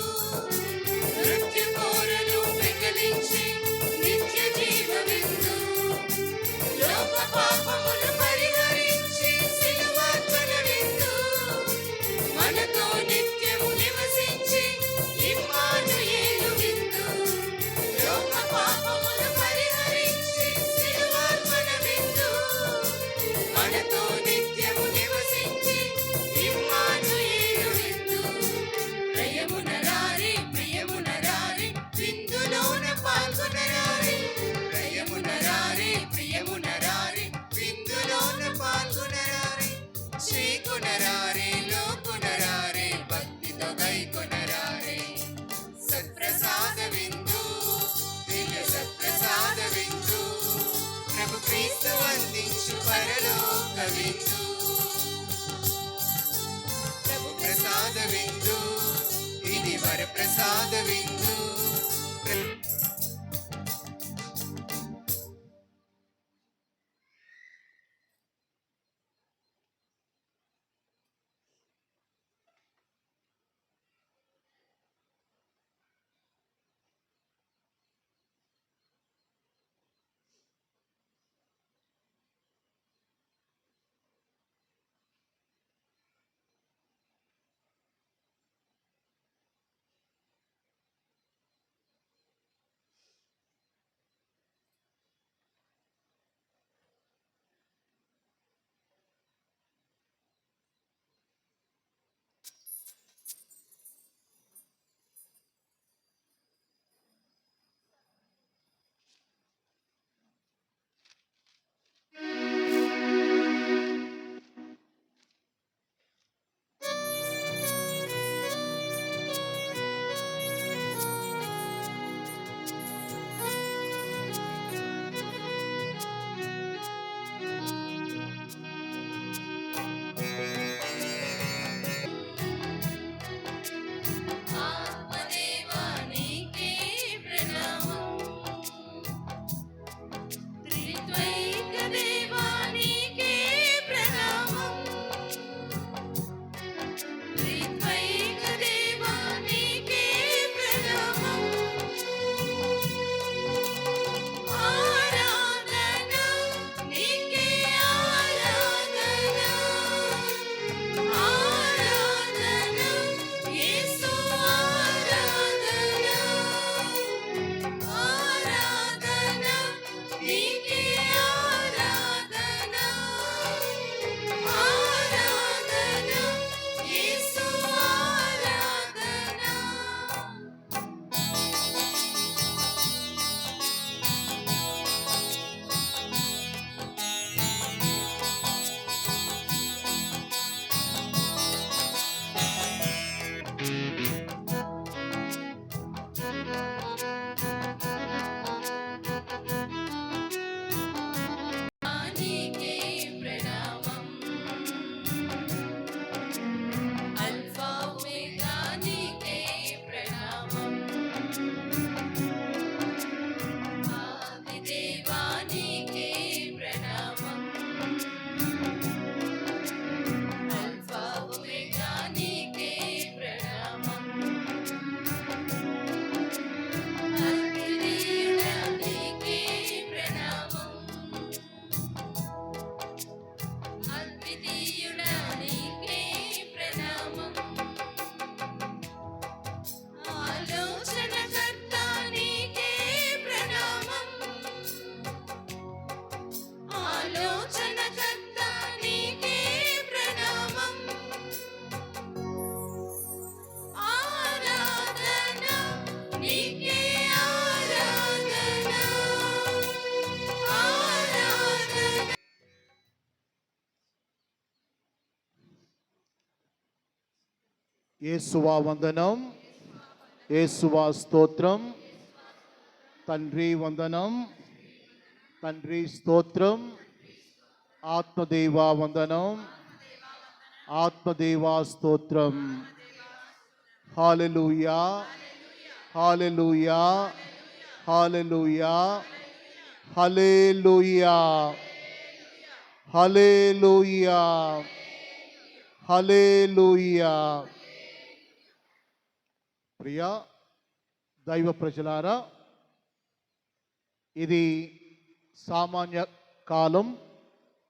మృత్యు కోరను పెకలించే నిత్య జీవ విందు లోక పాపములు పరిహరించే సిలువార్పణ విందు మనతో నిత్యము నివసించే ఇమ్మానుయేలు విందు లోక పాపములు పరిహరించే సిలువార్పణ విందు మనతో నిత్యము నివసించే ఇమ్మానుయేలు విందు ప్రియమున రారే విందులోన పాల్గొనరారే ప్రియమున రారే విందులోన పాల్గొనరారే శ్రీకునరారే లోకునరారే భక్తితో గైకొనరారే సత్ప్రసాద విందు దివ్య సత్ప్రసాద విందు ప్రభు క్రీస్తు అందించు పరలోక విందు ప్రభు ప్రసాద విందు ఇది వరప్రసాద విందు ఆత్మదేవానికి ప్రణామం త్రిత్వైక దేవానికి ప్రణామం త్రిత్వైక దేవానికి ప్రణామం ఆరాధన నీకే ఆరాధన ఆరాధన యేసు ఆరాధన ఆరాధన నీకే ఆరాధన ఆరాధన యేసు ఆరాధన నీకే ప్రణామం అల్ఫా ఒమేగా నీకే ప్రణామం ఆదిదేవా నీకే ప్రణామం అల్ఫా ఒమేగా నీకే ప్రణామం అద్వితీయుడా నీకే ప్రణామం అద్వితీయుడా నీకే ప్రణామం ఆలోచనకర్త నీకే ప్రణామం ఆలోచనకర్త నీకే ప్రణామం ఆరాధన నీకే ఆరాధన ఆరాధన యేసువా వందనం, యేసువా స్తోత్రం, తండ్రి వందనం, తండ్రి స్తోత్రం, ఆత్మదేవా వందనం, ఆత్మదేవా స్తోత్రం. హల్లెలూయా, హల్లెలూయా, హల్లెలూయా, హల్లెలూయా, హల్లెలూయా, హల్లెలూయా. ప్రియ దైవ ప్రజలారా, ఇది సామాన్య కాలం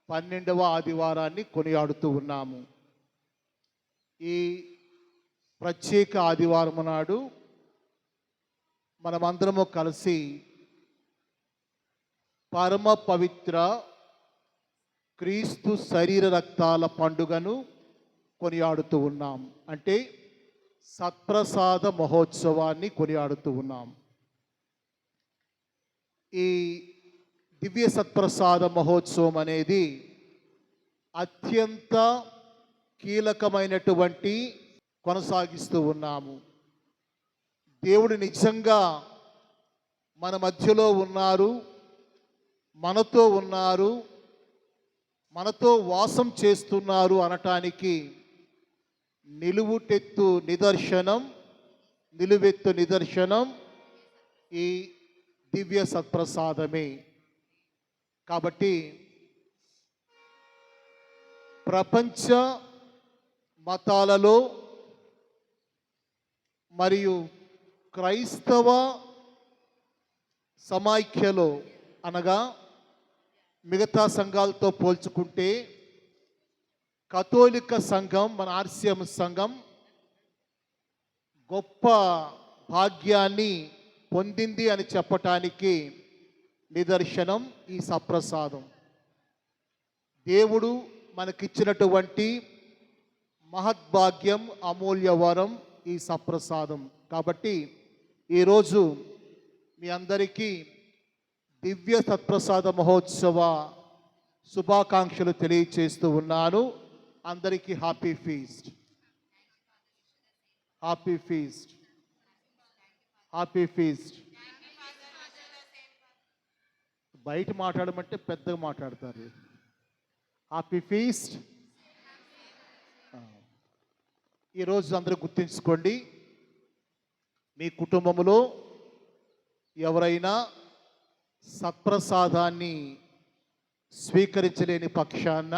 12వ ఆదివారాన్ని కొనియాడుతూ ఉన్నాము. ఈ ప్రత్యేక ఆదివారం నాడు మనమందరము కలిసి పరమ పవిత్ర క్రీస్తు శరీర రక్తాల పండుగను కొనియాడుతూ ఉన్నాం. అంటే సత్ప్రసాద మహోత్సవాన్ని కొనియాడుతూ ఉన్నాం. ఈ దివ్య సత్ప్రసాద మహోత్సవం అనేది అత్యంత కీలకమైనటువంటి కొనసాగిస్తూ ఉన్నాము. దేవుడు నిజంగా మన మధ్యలో ఉన్నారు, మనతో ఉన్నారు, మనతో వాసం చేస్తున్నారు అనటానికి నిలువెత్తు నిదర్శనం ఈ దివ్య సత్ప్రసాదమే. కాబట్టి ప్రపంచ మతాలలో మరియు క్రైస్తవ సమాఖ్యలో అనగా మిగతా సంఘాలతో పోల్చుకుంటే కథోలిక సంఘం, మన ఆర్సిఎం సంఘం గొప్ప భాగ్యాన్ని పొందింది అని చెప్పటానికి నిదర్శనం ఈ సప్రసాదం. దేవుడు మనకిచ్చినటువంటి మహద్భాగ్యం, అమూల్య వరం ఈ సప్రసాదం. కాబట్టి ఈరోజు మీ అందరికీ దివ్య సత్ప్రసాద మహోత్సవ శుభాకాంక్షలు తెలియచేస్తూ ఉన్నాను. అందరికీ happy feast, happy feast, happy feast. బయట మాట్లాడమంటే పెద్దగా మాట్లాడతారు. Happy feast. ఈరోజు అందరూ గుర్తుంచుకోండి, మీ కుటుంబంలో ఎవరైనా సత్ప్రసాదాన్ని స్వీకరించలేని పక్షాన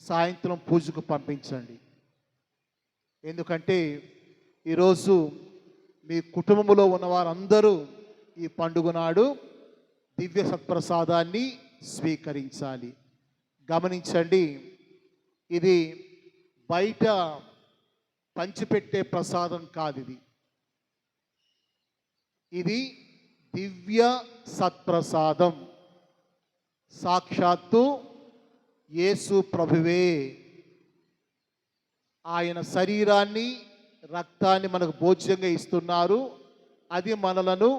సాయంత్రం పూజకు పంపించండి. ఎందుకంటే ఈరోజు మీ కుటుంబంలో ఉన్న వారందరూ ఈ పండుగ నాడు దివ్య సత్ప్రసాదాన్ని స్వీకరించాలి. గమనించండి, ఇది బయట పంచిపెట్టే ప్రసాదం కాదు. ఇది దివ్య సత్ప్రసాదం. సాక్షాత్తు యేసు ప్రభువే ఆయన శరీరాన్ని, రక్తాన్ని మనకు భోజ్యంగా ఇస్తున్నారు. అది మనలను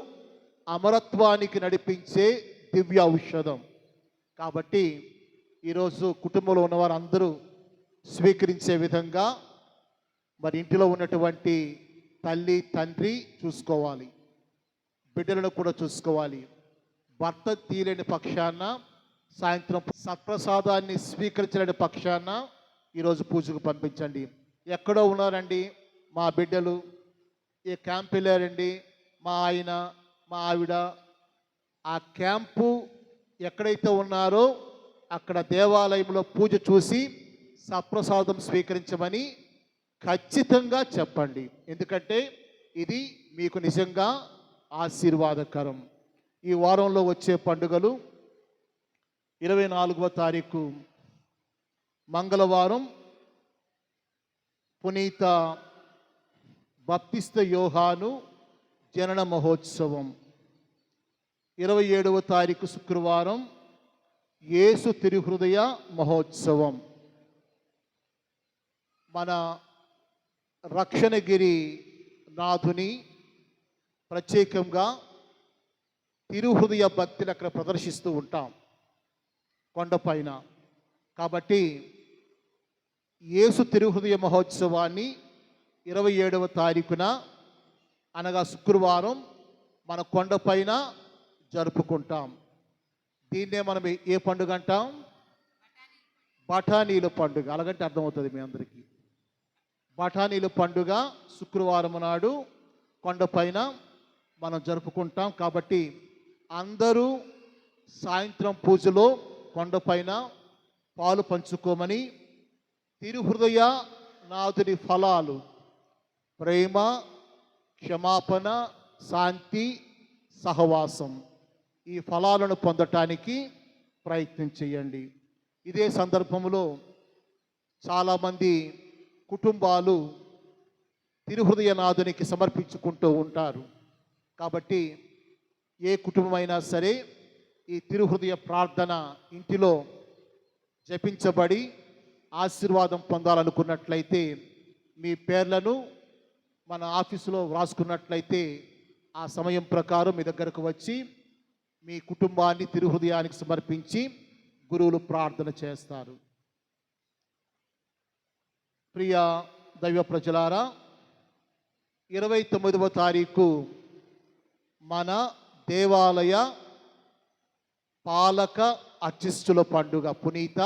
అమరత్వానికి నడిపించే దివ్య ఔషధం. కాబట్టి ఈరోజు కుటుంబంలో ఉన్నవారు అందరూ స్వీకరించే విధంగా మరి ఇంటిలో ఉన్నటువంటి తల్లి, తండ్రి చూసుకోవాలి, బిడ్డలను కూడా చూసుకోవాలి. భర్త తీయలేని పక్షాన సాయంత్రం సత్ప్రసాదాన్ని స్వీకరించలేని పక్షాన ఈరోజు పూజకు పంపించండి. ఎక్కడో ఉన్నారండి మా బిడ్డలు, ఏ క్యాంప్ వెళ్ళారండి మా ఆయన, మా ఆవిడ, ఆ క్యాంపు ఎక్కడైతే ఉన్నారో అక్కడ దేవాలయంలో పూజ చూసి సత్ప్రసాదం స్వీకరించమని ఖచ్చితంగా చెప్పండి. ఎందుకంటే ఇది మీకు నిజంగా ఆశీర్వాదకరం. ఈ వారంలో వచ్చే పండుగలు 24వ తారీఖు మంగళవారం పునీత బప్తిస్త యోహాను జనన మహోత్సవం, 27వ తారీఖు శుక్రవారం యేసు తిరుహృదయ మహోత్సవం. మన రక్షణగిరి నాథుని ప్రత్యేకంగా తిరుహృదయ భక్తులు అక్కడ ప్రదర్శిస్తూ ఉంటాం కొండపైన. కాబట్టి యేసు తిరుహృదయ మహోత్సవాన్ని 27వ తారీఖున అనగా శుక్రవారం మన కొండపైన జరుపుకుంటాం. దీన్నే మనం ఏ పండుగ అంటాం? బఠానీల పండుగ. అలాగంటే అర్థమవుతుంది మీ అందరికీ. బఠానీల పండుగ శుక్రవారం నాడు కొండపైన మనం జరుపుకుంటాం. కాబట్టి అందరూ సాయంత్రం పూజలో కొండపైన పాలు పంచుకోమని తిరుహృదయ నాథుని ఫలాలు ప్రేమ, క్షమాపణ, శాంతి, సహవాసం. ఈ ఫలాలను పొందటానికి ప్రయత్నం చేయండి. ఇదే సందర్భంలో చాలామంది కుటుంబాలు తిరుహృదయనాథునికి సమర్పించుకుంటూ ఉంటారు. కాబట్టి ఏ కుటుంబమైనా సరే ఈ తిరుహృదయ ప్రార్థన ఇంటిలో జపించబడి ఆశీర్వాదం పొందాలనుకున్నట్లయితే మీ పేర్లను మన ఆఫీసులో వ్రాసుకున్నట్లయితే ఆ సమయం ప్రకారం మీ దగ్గరకు వచ్చి మీ కుటుంబాన్ని తిరుహృదయానికి సమర్పించి గురువులు ప్రార్థన చేస్తారు. ప్రియ దైవ ప్రజలారా, 29వ తారీఖు మన దేవాలయ పాలక అర్చిష్టుల పండుగ, పునీత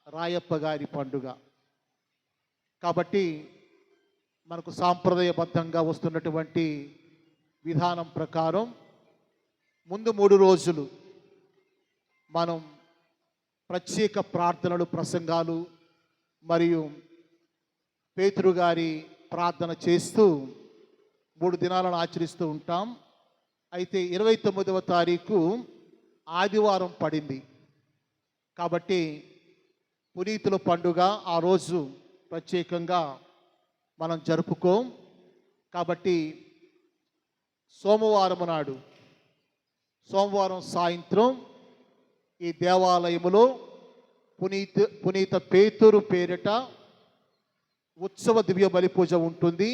రాయప్ప గారి పండుగ. కాబట్టి మనకు సాంప్రదాయబద్ధంగా వస్తున్నటువంటి విధానం ప్రకారం ముందు 3 రోజులు మనం ప్రత్యేక ప్రార్థనలు, ప్రసంగాలు మరియు పేతురు గారి ప్రార్థన చేస్తూ 3 దినాలను ఆచరిస్తూ ఉంటాం. అయితే 29వ తారీఖు ఆదివారం పడింది కాబట్టి పునీతుల పండుగ ఆ రోజు ప్రత్యేకంగా మనం జరుపుకోం. కాబట్టి సోమవారం సాయంత్రం ఈ దేవాలయములో పునీత పేతురు పేరిట ఉత్సవ దివ్య బలి పూజ ఉంటుంది.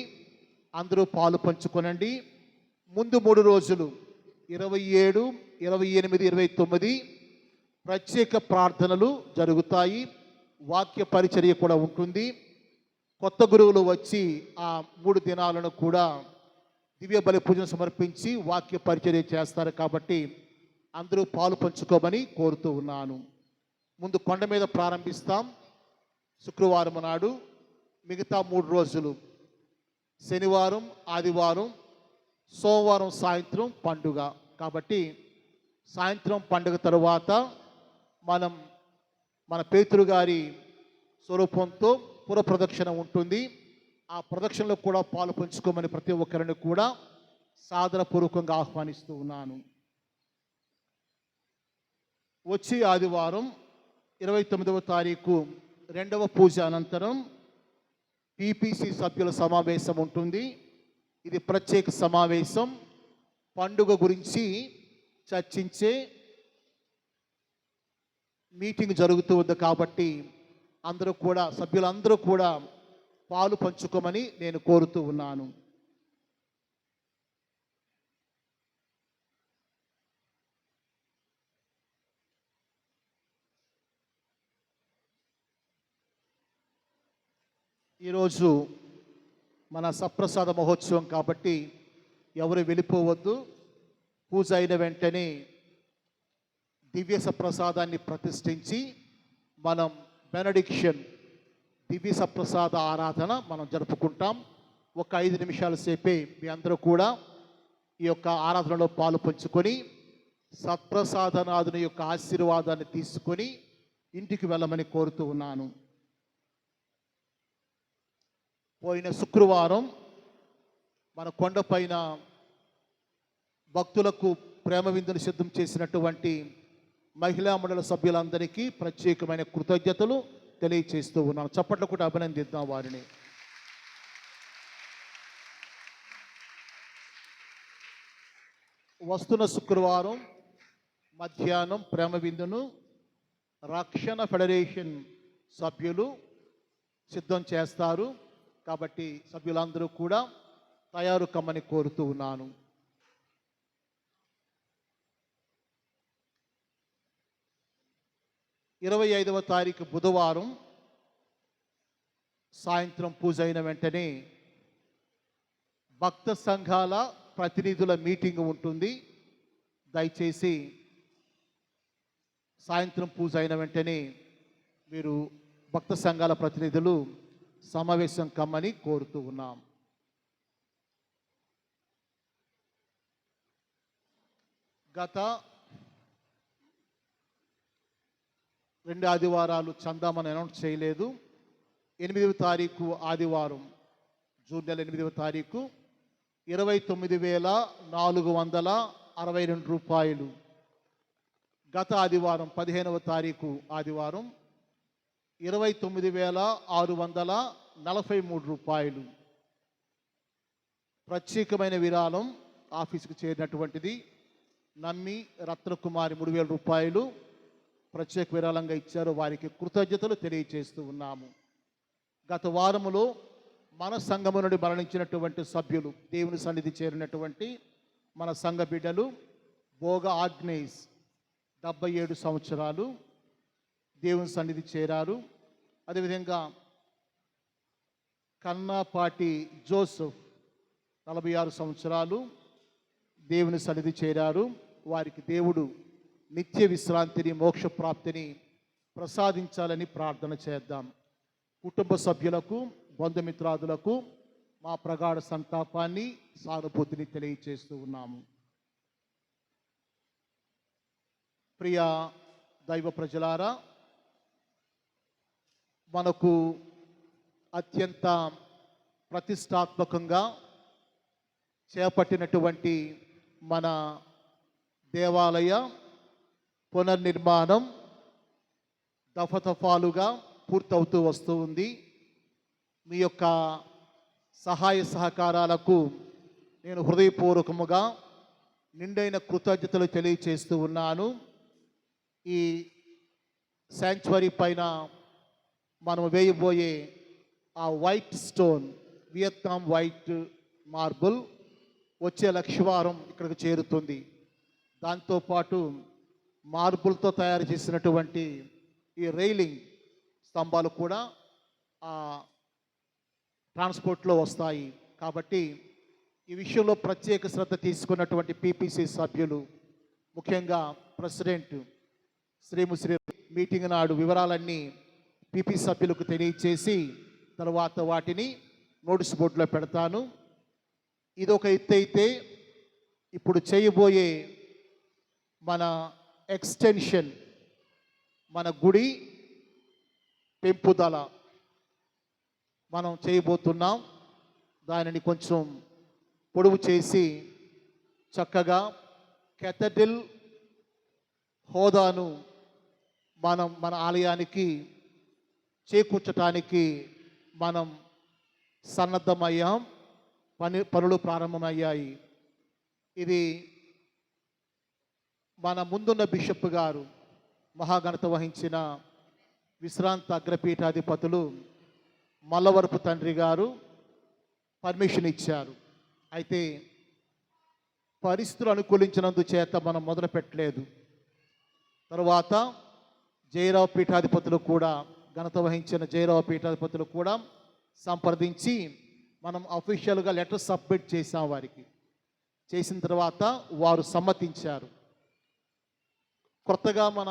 అందరూ పాలు పంచుకొనండి. ముందు 3 రోజులు 27, 28, 29 ప్రత్యేక ప్రార్థనలు జరుగుతాయి. వాక్య పరిచర్య కూడా ఉంటుంది. కొత్త గురువులు వచ్చి ఆ 3 దినాలను కూడా దివ్య బలి పూజను సమర్పించి వాక్య పరిచర్య చేస్తారు. కాబట్టి అందరూ పాలు పంచుకోమని కోరుతూ ఉన్నాను. ముందు కొండ మీద ప్రారంభిస్తాం శుక్రవారం నాడు. మిగతా 3 రోజులు శనివారం, ఆదివారం, సోమవారం సాయంత్రం పండుగ. కాబట్టి సాయంత్రం పండుగ తరువాత మనం మన పేతురు గారి స్వరూపంతో పురప్రదక్షిణ ఉంటుంది. ఆ ప్రదక్షిణలో కూడా పాలు పంచుకోమని ప్రతి ఒక్కరిని కూడా సాదరపూర్వకంగా ఆహ్వానిస్తూ ఉన్నాను. వచ్చే ఆదివారం 29వ తారీఖు 2వ పూజ అనంతరం పిపిసి సభ్యుల సమావేశం ఉంటుంది. ఇది ప్రత్యేక సమావేశం. పండుగ గురించి చర్చించే మీటింగ్ జరుగుతూ ఉంది. కాబట్టి సభ్యులందరూ కూడా పాలు పంచుకోమని నేను కోరుతూ ఉన్నాను. ఈరోజు మన సప్రసాద మహోత్సవం కాబట్టి ఎవరు వెళ్ళిపోవద్దు. పూజ అయిన వెంటనే దివ్య సప్రసాదాన్ని ప్రతిష్ఠించి మనం బెనడిక్షన్ దివ్య సప్రసాద ఆరాధన మనం జరుపుకుంటాం. ఒక 5 నిమిషాల సేపే మీ అందరూ కూడా ఈ యొక్క ఆరాధనలో పాలు పంచుకొని సప్రసాదనాథుని యొక్క ఆశీర్వాదాన్ని తీసుకొని ఇంటికి వెళ్ళమని కోరుతూ ఉన్నాను. పోయిన శుక్రవారం మన కొండపైన భక్తులకు ప్రేమ విందును సిద్ధం చేసినటువంటి మహిళా మండలి సభ్యులందరికీ ప్రత్యేకమైన కృతజ్ఞతలు తెలియచేస్తూ ఉన్నాను. చప్పట్లు కూడా అభినందిద్దాం వారిని. వస్తున్న శుక్రవారం మధ్యాహ్నం ప్రేమ విందును రక్షణ ఫెడరేషన్ సభ్యులు సిద్ధం చేస్తారు. కాబట్టి సభ్యులందరూ కూడా తయారు కమ్మని కోరుతూ ఉన్నాను. ఇరవై 25వ తారీఖు బుధవారం సాయంత్రం పూజ అయిన వెంటనే భక్త సంఘాల ప్రతినిధుల మీటింగ్ ఉంటుంది. దయచేసి సాయంత్రం పూజ అయిన వెంటనే మీరు భక్త సంఘాల ప్రతినిధులు సమావేశం కమ్మని కోరుతూ ఉన్నాం. గత 2 ఆదివారాలు చందామని అనౌన్స్ చేయలేదు. 8వ తారీఖు ఆదివారం, జూన్ నెల 8వ తారీఖు 29,462 రూపాయలు. గత ఆదివారం 15వ తారీఖు ఆదివారం 29,643 రూపాయలు. ప్రత్యేకమైన విరాళం ఆఫీసుకు చేరినటువంటిది నమ్మి రత్నకుమారి 3,000 రూపాయలు ప్రత్యేక విరాళంగా ఇచ్చారు. వారికి కృతజ్ఞతలు తెలియజేస్తూ ఉన్నాము. గత వారములో మన సంఘము నుండి మరణించినటువంటి సభ్యులు, దేవుని సన్నిధి చేరినటువంటి మన సంఘ బిడ్డలు భోగ ఆగ్నేస్ 77 సంవత్సరాలు దేవుని సన్నిధి చేరారు. అదేవిధంగా కన్నాపాటి జోసెఫ్ 46 సంవత్సరాలు దేవుని సన్నిధి చేరారు. వారికి దేవుడు నిత్య విశ్రాంతిని, మోక్ష ప్రాప్తిని ప్రసాదించాలని ప్రార్థన చేద్దాం. కుటుంబ సభ్యులకు, బంధుమిత్రాదులకు మా ప్రగాఢ సంతాపాన్ని, సానుభూతిని తెలియజేస్తూ ఉన్నాము. ప్రియ దైవ ప్రజలారా, మనకు అత్యంత ప్రతిష్టాత్మకంగా చేపట్టినటువంటి మన దేవాలయ పునర్నిర్మాణం దఫదఫాలుగా పూర్తవుతూ వస్తూ ఉంది. మీ యొక్క సహాయ సహకారాలకు నేను హృదయపూర్వకముగా నిండైన కృతజ్ఞతలు తెలియచేస్తూ ఉన్నాను. ఈ శాంక్చురీ పైన మనం వేయబోయే ఆ white stone, Vietnam white marble వచ్చే లక్షవారం ఇక్కడికి చేరుతుంది. దాంతోపాటు మార్బుల్తో తయారు చేసినటువంటి ఈ రైలింగ్ స్తంభాలు కూడా ట్రాన్స్పోర్ట్లో వస్తాయి. కాబట్టి ఈ విషయంలో ప్రత్యేక శ్రద్ధ తీసుకున్నటువంటి పీపీసీ సభ్యులు, ముఖ్యంగా ప్రెసిడెంట్ శ్రీముశ్రీ మీటింగ్ నాడు వివరాలన్నీ పీపీ సభ్యులకు తెలియచేసి తర్వాత వాటిని నోటీస్ బోర్డులో పెడతాను. ఇది ఒక ఎత్తు అయితే, ఇప్పుడు చేయబోయే మన ఎక్స్టెన్షన్, మన గుడి పెంపుదల మనం చేయబోతున్నాం. దానిని కొంచెం పొడవు చేసి చక్కగా కెథడ్రల్ హోదాను మన ఆలయానికి చేకూర్చడానికి మనం సన్నద్ధమయ్యాం. పనులు ప్రారంభమయ్యాయి. ఇది మన ముందున్న బిషప్ గారు, మహాఘనత వహించిన విశ్రాంత అగ్రపీఠాధిపతులు మల్లవరపు తండ్రి గారు పర్మిషన్ ఇచ్చారు. అయితే పరిస్థితులు అనుకూలించినందుచేత మనం మొదలు పెట్టలేదు. తర్వాత జయరావు పీఠాధిపతులు కూడా, ఘనత వహించిన జయరావు పీఠాధిపతులు కూడా సంప్రదించి మనం అఫీషియల్గా లెటర్ సబ్మిట్ చేసాం వారికి. చేసిన తర్వాత వారు సమ్మతించారు. కొత్తగా మన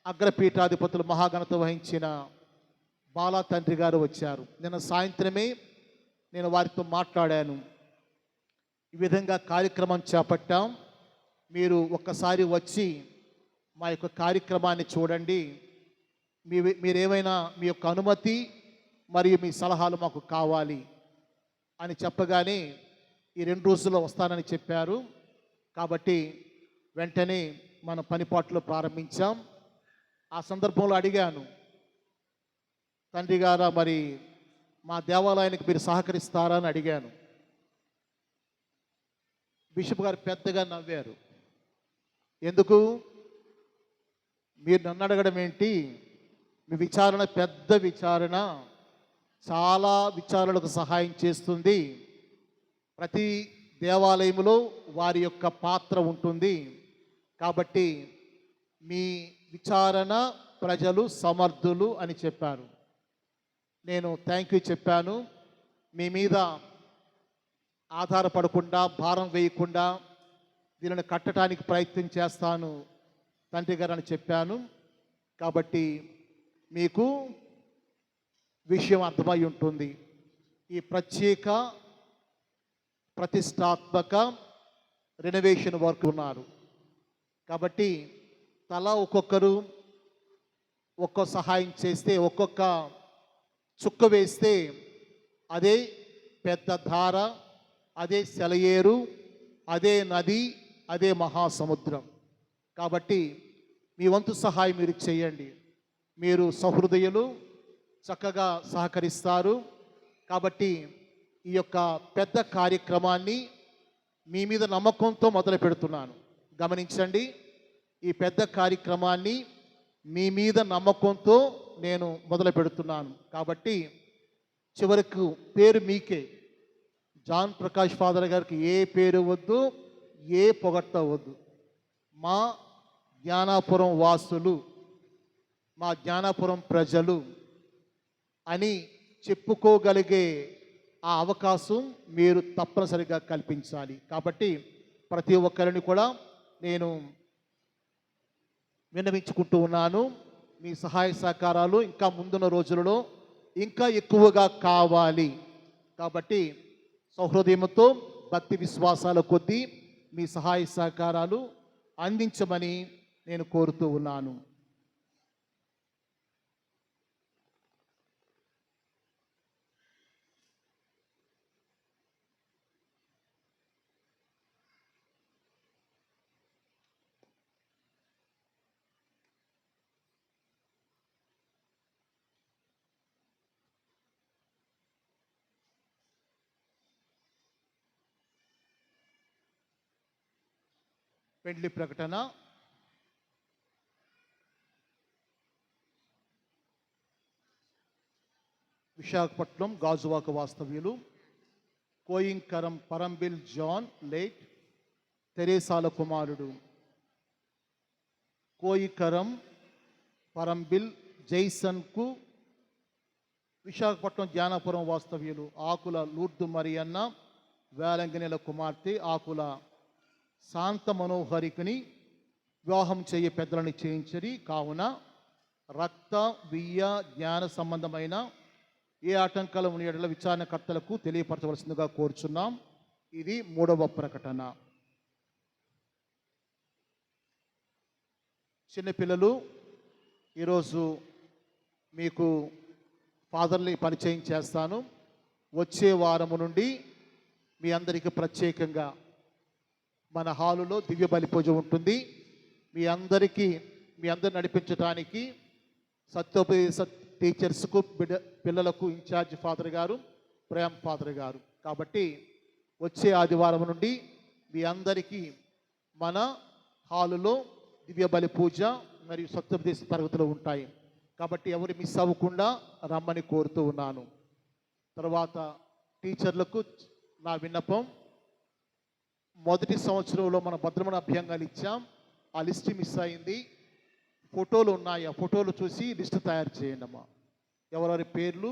అగ్రపీఠాధిపతులు మహాఘనత వహించిన బాలా తండ్రి గారు వచ్చారు. నిన్న సాయంత్రమే నేను వారితో మాట్లాడాను. ఈ విధంగా కార్యక్రమం చేపట్టాం, మీరు ఒక్కసారి వచ్చి మా యొక్క కార్యక్రమాన్ని చూడండి, మీరేమైనా మీ యొక్క అనుమతి మరియు మీ సలహాలు మాకు కావాలి అని చెప్పగానే ఈ 2 రోజుల్లో వస్తానని చెప్పారు. కాబట్టి వెంటనే మన పనిపాట్లు ప్రారంభించాం. ఆ సందర్భంలో అడిగాను, తండ్రి గారా మరి మా దేవాలయానికి మీరు సహకరిస్తారా అని అడిగాను. బిషప్ గారు పెద్దగా నవ్వారు. ఎందుకు మీరు నన్ను అడగడం ఏంటి, మీ విచారణ పెద్ద విచారణ, చాలా విచారణలకు సహాయం చేస్తుంది. ప్రతి దేవాలయంలో వారి యొక్క పాత్ర ఉంటుంది. కాబట్టి మీ విచారణ ప్రజలు సమర్థులు అని చెప్పారు. నేను థ్యాంక్ యూ చెప్పాను. మీ మీద ఆధారపడకుండా, భారం వేయకుండా దీనిని కట్టడానికి ప్రయత్నం చేస్తాను తండ్రి గారు అని చెప్పాను. కాబట్టి మీకు విషయం అర్థమై ఉంటుంది. ఈ ప్రత్యేక ప్రతిష్టాత్మక రెనోవేషన్ వర్క్ ఉన్నారు. కాబట్టి తలా ఒక్కొక్కరు ఒక్కో సహాయం చేస్తే, ఒక్కొక్క చుక్క వేస్తే అదే పెద్ద ధార, అదే సెలయేరు, అదే నది, అదే మహాసముద్రం. కాబట్టి మీ వంతు సహాయం మీరు చేయండి. మీరు సహృదయులు, చక్కగా సహకరిస్తారు. కాబట్టి ఈ యొక్క పెద్ద కార్యక్రమాన్ని మీ మీద నమ్మకంతో మొదలు పెడుతున్నాను. గమనించండి, ఈ పెద్ద కార్యక్రమాన్ని మీ మీద నమ్మకంతో నేను మొదలు పెడుతున్నాను. కాబట్టి చివరకు పేరు మీకే. జాన్ ప్రకాష్ ఫాదర్ గారికి ఏ పేరు వద్దు, ఏ పొగట్ట వద్దు. మా జ్ఞానాపురం వాసులు, మా జ్ఞానాపురం ప్రజలు అని చెప్పుకోగలిగే ఆ అవకాశం మీరు తప్పనిసరిగా కల్పించాలి. కాబట్టి ప్రతి ఒక్కరిని కూడా నేను విన్నవించుకుంటూ ఉన్నాను. మీ సహాయ సహకారాలు ఇంకా ముందున్న రోజులలో ఇంకా ఎక్కువగా కావాలి. కాబట్టి సౌహృదయంతో భక్తి విశ్వాసాల కొద్దీ మీ సహాయ సహకారాలు అందించమని నేను కోరుతూ ఉన్నాను. పెండ్లి ప్రకటన. విశాఖపట్నం గాజువాక వాస్తవ్యులు కోయింకరం పరంబిల్ జాన్ లేట్ తెరేసాల కుమారుడు. కోయికరం పరంబిల్ జైసన్కు విశాఖపట్నం జ్ఞానాపురం వాస్తవ్యులు ఆకుల లూర్దు మరియన్న వేలంగినెల కుమార్తె ఆకుల శాంత మనోహరికుని వివాహం చేయ పెద్దలని చేయించరి. కావున రక్త వియ్య జ్ఞాన సంబంధమైన ఏ ఆటంకాలు ఉన్న యెడల విచారణకర్తలకు తెలియపరచవలసిందిగా కోరుచున్నాం. ఇది 3వ ప్రకటన. చిన్నపిల్లలు, ఈరోజు మీకు ఫాదర్ని పరిచయం చేస్తాను. వచ్చే వారము నుండి మీ అందరికీ ప్రత్యేకంగా మన హాలులో దివ్య బలి పూజ ఉంటుంది. మీ అందరు నడిపించడానికి సత్యోపదేశ టీచర్స్కు పిల్లలకు ఇన్ఛార్జ్ ఫాదర్ గారు, ప్రేమ్ ఫాదర్ గారు. కాబట్టి వచ్చే ఆదివారం నుండి మీ అందరికీ మన హాలులో దివ్య బలి పూజ మరియు సత్యోపదేశ తరగతులు ఉంటాయి. కాబట్టి ఎవరు మిస్ అవ్వకుండా రమ్మని కోరుతూ ఉన్నాను. తర్వాత టీచర్లకు నా విన్నపం, మొదటి సంవత్సరంలో మన భద్రమణ అభ్యంగాలు ఇచ్చాం. ఆ లిస్ట్ మిస్ అయింది. ఫోటోలు ఉన్నాయి, ఆ ఫోటోలు చూసి లిస్టు తయారు చేయండి అమ్మా. ఎవరెవరి పేర్లు,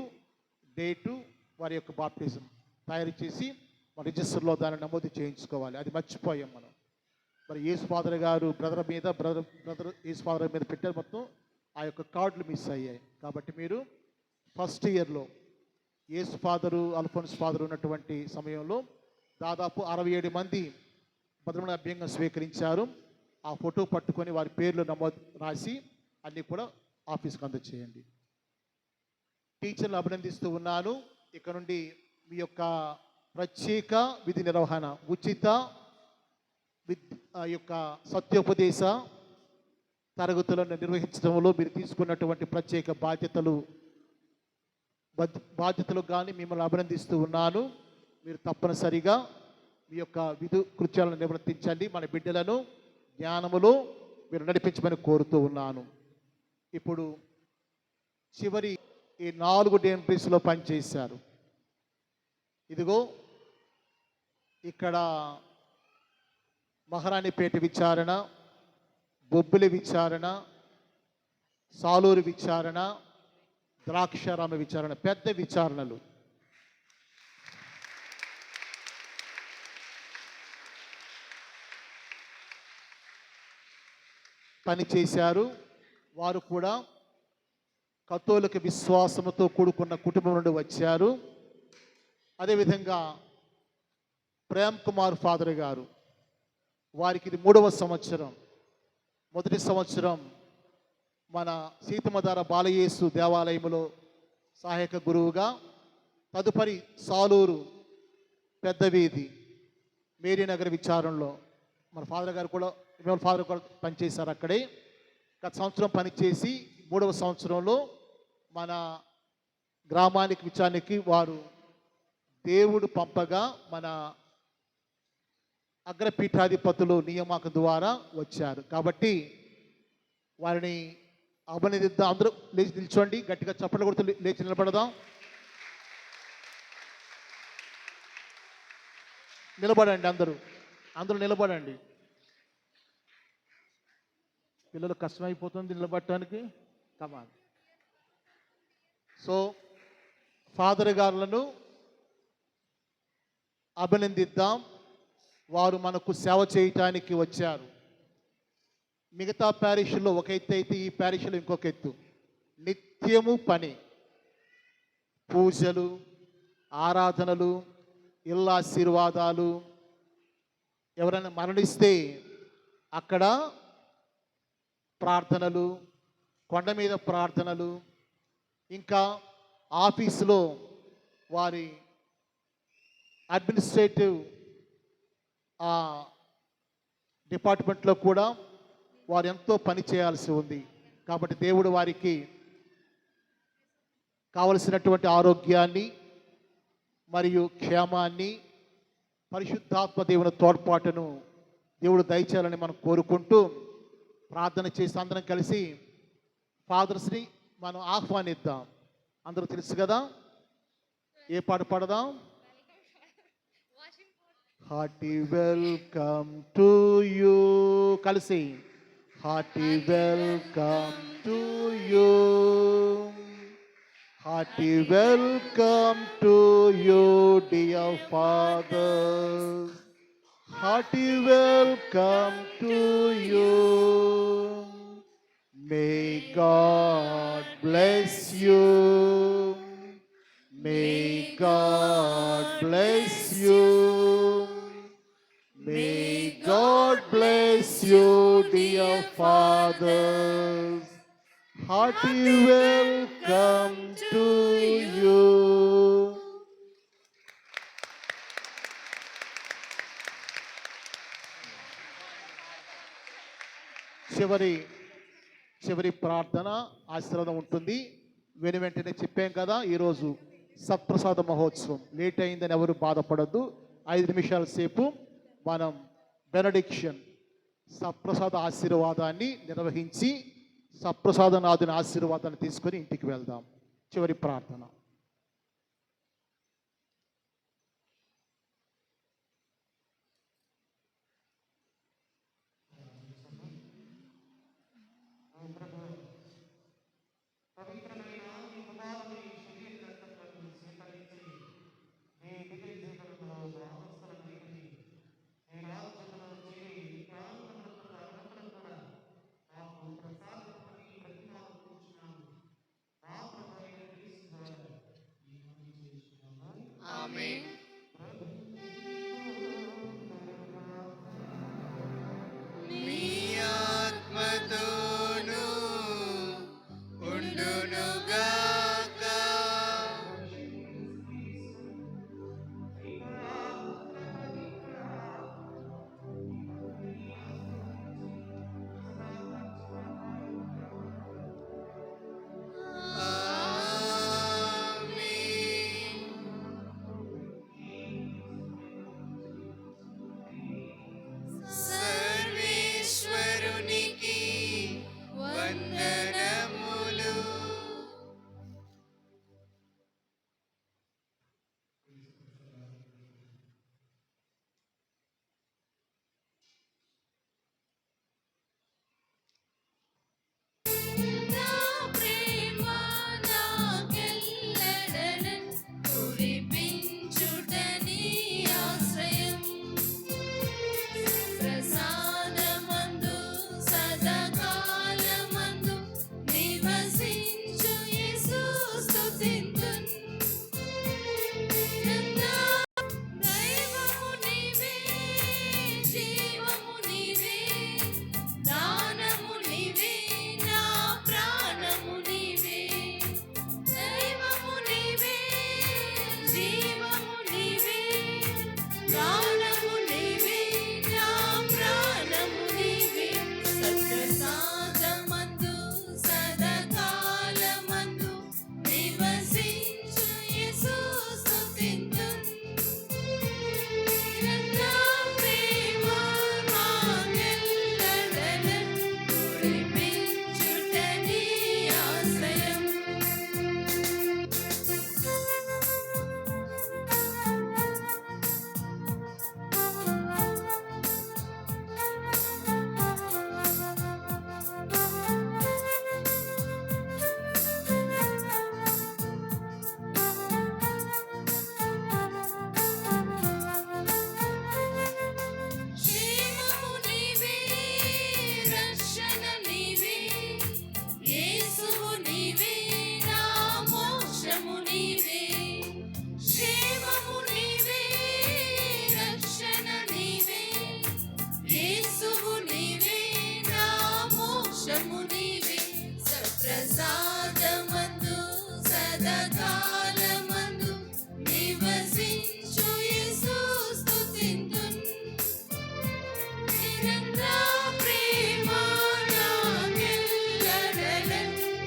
డేటు, వారి యొక్క బాప్టిజం తయారు చేసి మన రిజిస్టర్లో దాన్ని నమోదు చేయించుకోవాలి. అది మర్చిపోయాం మనం. మరి యేసు ఫాదర్ గారు బ్రదర్ యేసు ఫాదర్ మీద పెట్టారు, మొత్తం ఆ యొక్క కార్డులు మిస్ అయ్యాయి. కాబట్టి మీరు ఫస్ట్ ఇయర్లో యేసు ఫాదరు అల్ఫోన్స్ ఫాదర్ ఉన్నటువంటి సమయంలో దాదాపు 67 మంది భద్రమణ అభ్యంగం స్వీకరించారు. ఆ ఫోటో పట్టుకొని వారి పేర్లు నమోదు రాసి అన్నీ కూడా ఆఫీస్కి అందజేయండి. టీచర్లు అభినందిస్తూ ఉన్నాను. ఇక నుండి మీ యొక్క ప్రత్యేక విధి నిర్వహణ, ఉచిత యొక్క సత్యోపదేశ తరగతులను నిర్వహించడంలో మీరు తీసుకున్నటువంటి ప్రత్యేక బాధ్యతలు కానీ మిమ్మల్ని అభినందిస్తూ ఉన్నాను. మీరు తప్పనిసరిగా మీ యొక్క విధు కృత్యాలను నిర్వర్తించండి. మన బిడ్డలను జ్ఞానములో మీరు నడిపించమని కోరుతూ ఉన్నాను. ఇప్పుడు చివరి ఈ 4 డెంట్రీస్లో పనిచేశారు. ఇదిగో ఇక్కడ మహారాణిపేట విచారణ, బొబ్బిలి విచారణ, సాలూరు విచారణ, ద్రాక్షారామ విచారణ, పెద్ద విచారణలు. పనిచేశారు. వారు కూడా కథోలిక విశ్వాసముతో కూడుకున్న కుటుంబం నుండి వచ్చారు. అదేవిధంగా ప్రేమ్ కుమార్ ఫాదర్ గారు, వారికి ఇది 3వ సంవత్సరం. మొదటి సంవత్సరం మన సీతమధార బాలయేసు దేవాలయంలో సహాయక గురువుగా, తదుపరి సాలూరు పెద్ద వీధి మేరీనగర్ విచారంలో మన ఫాదర్ గారు కూడా ఫాదర్ కూడా పనిచేశారు అక్కడే. గత సంవత్సరం పనిచేసి 3వ సంవత్సరంలో మన గ్రామానికి విచారానికి వారు దేవుడు పంపగా మన అగ్రపీఠాధిపతులు నియామకం ద్వారా వచ్చారు. కాబట్టి వారిని అభినందిద్దాం. అందరూ లేచి నిల్చోండి, గట్టిగా చప్పట్లు కొడుతూ లేచి నిలబడదాం. నిలబడండి, అందరూ నిలబడండి. పిల్లలు కష్టమైపోతుంది నిలబడటానికి. కమాన్. సో ఫాదర్ గారులను అభినందిద్దాం. వారు మనకు సేవ చేయటానికి వచ్చారు. మిగతా ప్యారిష్లో ఒక ఎత్తు అయితే ఈ ప్యారిష్లో ఇంకొక ఎత్తు. నిత్యము పని, పూజలు, ఆరాధనలు, ఇళ్ళ ఆశీర్వాదాలు. ఎవరైనా మరణిస్తే అక్కడ ప్రార్థనలు, కొండ మీద ప్రార్థనలు, ఇంకా ఆఫీసులో వారి అడ్మినిస్ట్రేటివ్ డిపార్ట్మెంట్లో కూడా వారు ఎంతో పని చేయాల్సి ఉంది. కాబట్టి దేవుడు వారికి కావలసినటువంటి ఆరోగ్యాన్ని మరియు క్షేమాన్ని, పరిశుద్ధాత్మ దేవుని తోడ్పాటును దేవుడు దయచేయాలని మనం కోరుకుంటూ ప్రార్థన చేసి అందరం కలిసి ఫాదర్స్ని మనం ఆహ్వానిద్దాం. అందరూ తెలుసు కదా, ఏ పాట పాడదాం? Hearty welcome to you. కలిసి hearty welcome to you, hearty welcome to you dear father, hearty welcome to you. May God bless you. May God bless you. May God bless you, dear fathers. Hearty welcome to you. చివరి ప్రార్థన ఆశీర్వాదం ఉంటుంది. వెంటనే చెప్పాం కదా, ఈరోజు సత్ప్రసాద మహోత్సవం. Late అయిందని ఎవరు బాధపడద్దు. 5 నిమిషాల సేపు మనం బెనడిక్షన్ సత్ప్రసాద ఆశీర్వాదాన్ని నిర్వహించి సత్ప్రసాదనాథుని ఆశీర్వాదాన్ని తీసుకొని ఇంటికి వెళ్దాం. చివరి ప్రార్థన. ఆమేన్. మీ ఆత్మతోనూ ఉండునుగాక. ఆమేన్. నీవే, క్షేమము నీవే, రక్షణ నీవే, యేసువు నీవే, నా మోక్షము నీవే, సప్రసాదమందు సదాకాలమందు నివసించు యేసు స్తుతింతున్. నిరంతర ప్రేమ నాకెల్లడలన్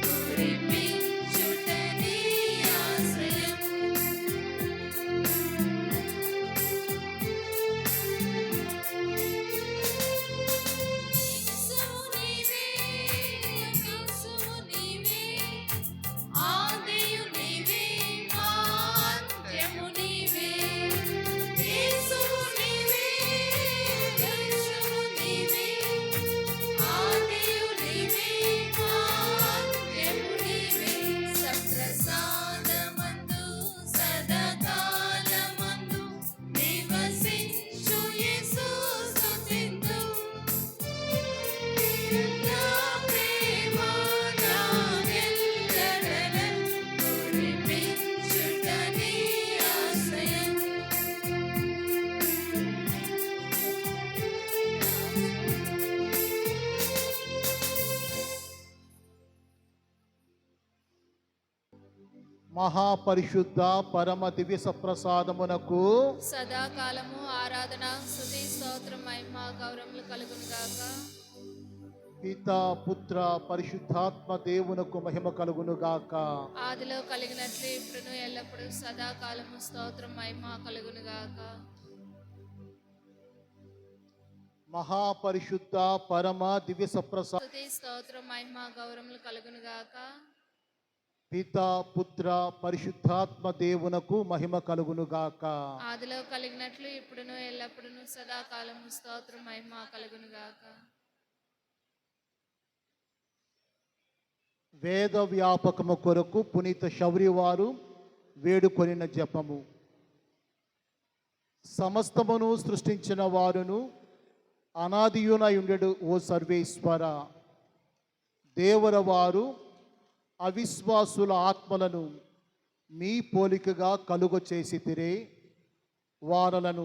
కురిపించుట నీ ఆశ్రయం. యేసువు నీవే, యేసువు నీవే, ఆదియు నీవే, మా అంత్యము నీవే. యేసువు నీవే, యేసువు నీవే, ఆదియు నీవే, మా అంత్యము నీవే. సప్రసాదమందు సదాకాలమందు నివసించు యేసు స్తుతింతు. నా ప్రేమ నాకెల్లడలన్ కురిపించుట నీ ఆశ్రయం. మహాపరిశుద్ధ పరమ దివ్య సప్రసాదమునకు సదాకాలము ఆరాధన స్తుతి స్తోత్రం మహిమ గౌరవములు కలుగును గాక. పిత పుత్ర పరిశుద్ధాత్మ దేవునకు మహిమ కలుగును గాక. ఆదిలో కలిగినట్లు ఇప్పుడును ఎల్లప్పుడూ సదాకాలము స్తోత్రం మహిమ కలుగును గాక. మహాపరిశుద్ధ పరమ దివ్య సప్రసాద స్తుతి స్తోత్రం మహిమ గౌరవములు కలుగును గాక. పిత పుత్ర పరిశుద్ధాత్మ దేవునకు మహిమ కలుగును గాక. ఆదిలో కలిగినట్లు ఇప్పుడును ఎల్లప్పుడూ సదాకాలము స్తోత్రం మహిమ కలుగును గాక. వేద వ్యాపకము కొరకు పునీత శౌరి వారు వేడుకొనిన జపము. సమస్తమును సృష్టించిన వారును అనాదియునయుండెడు ఓ సర్వేశ్వర, దేవర వారు అవిశ్వాసుల ఆత్మలను మీ పోలికగా కలుగ చేసితిరే. వారలను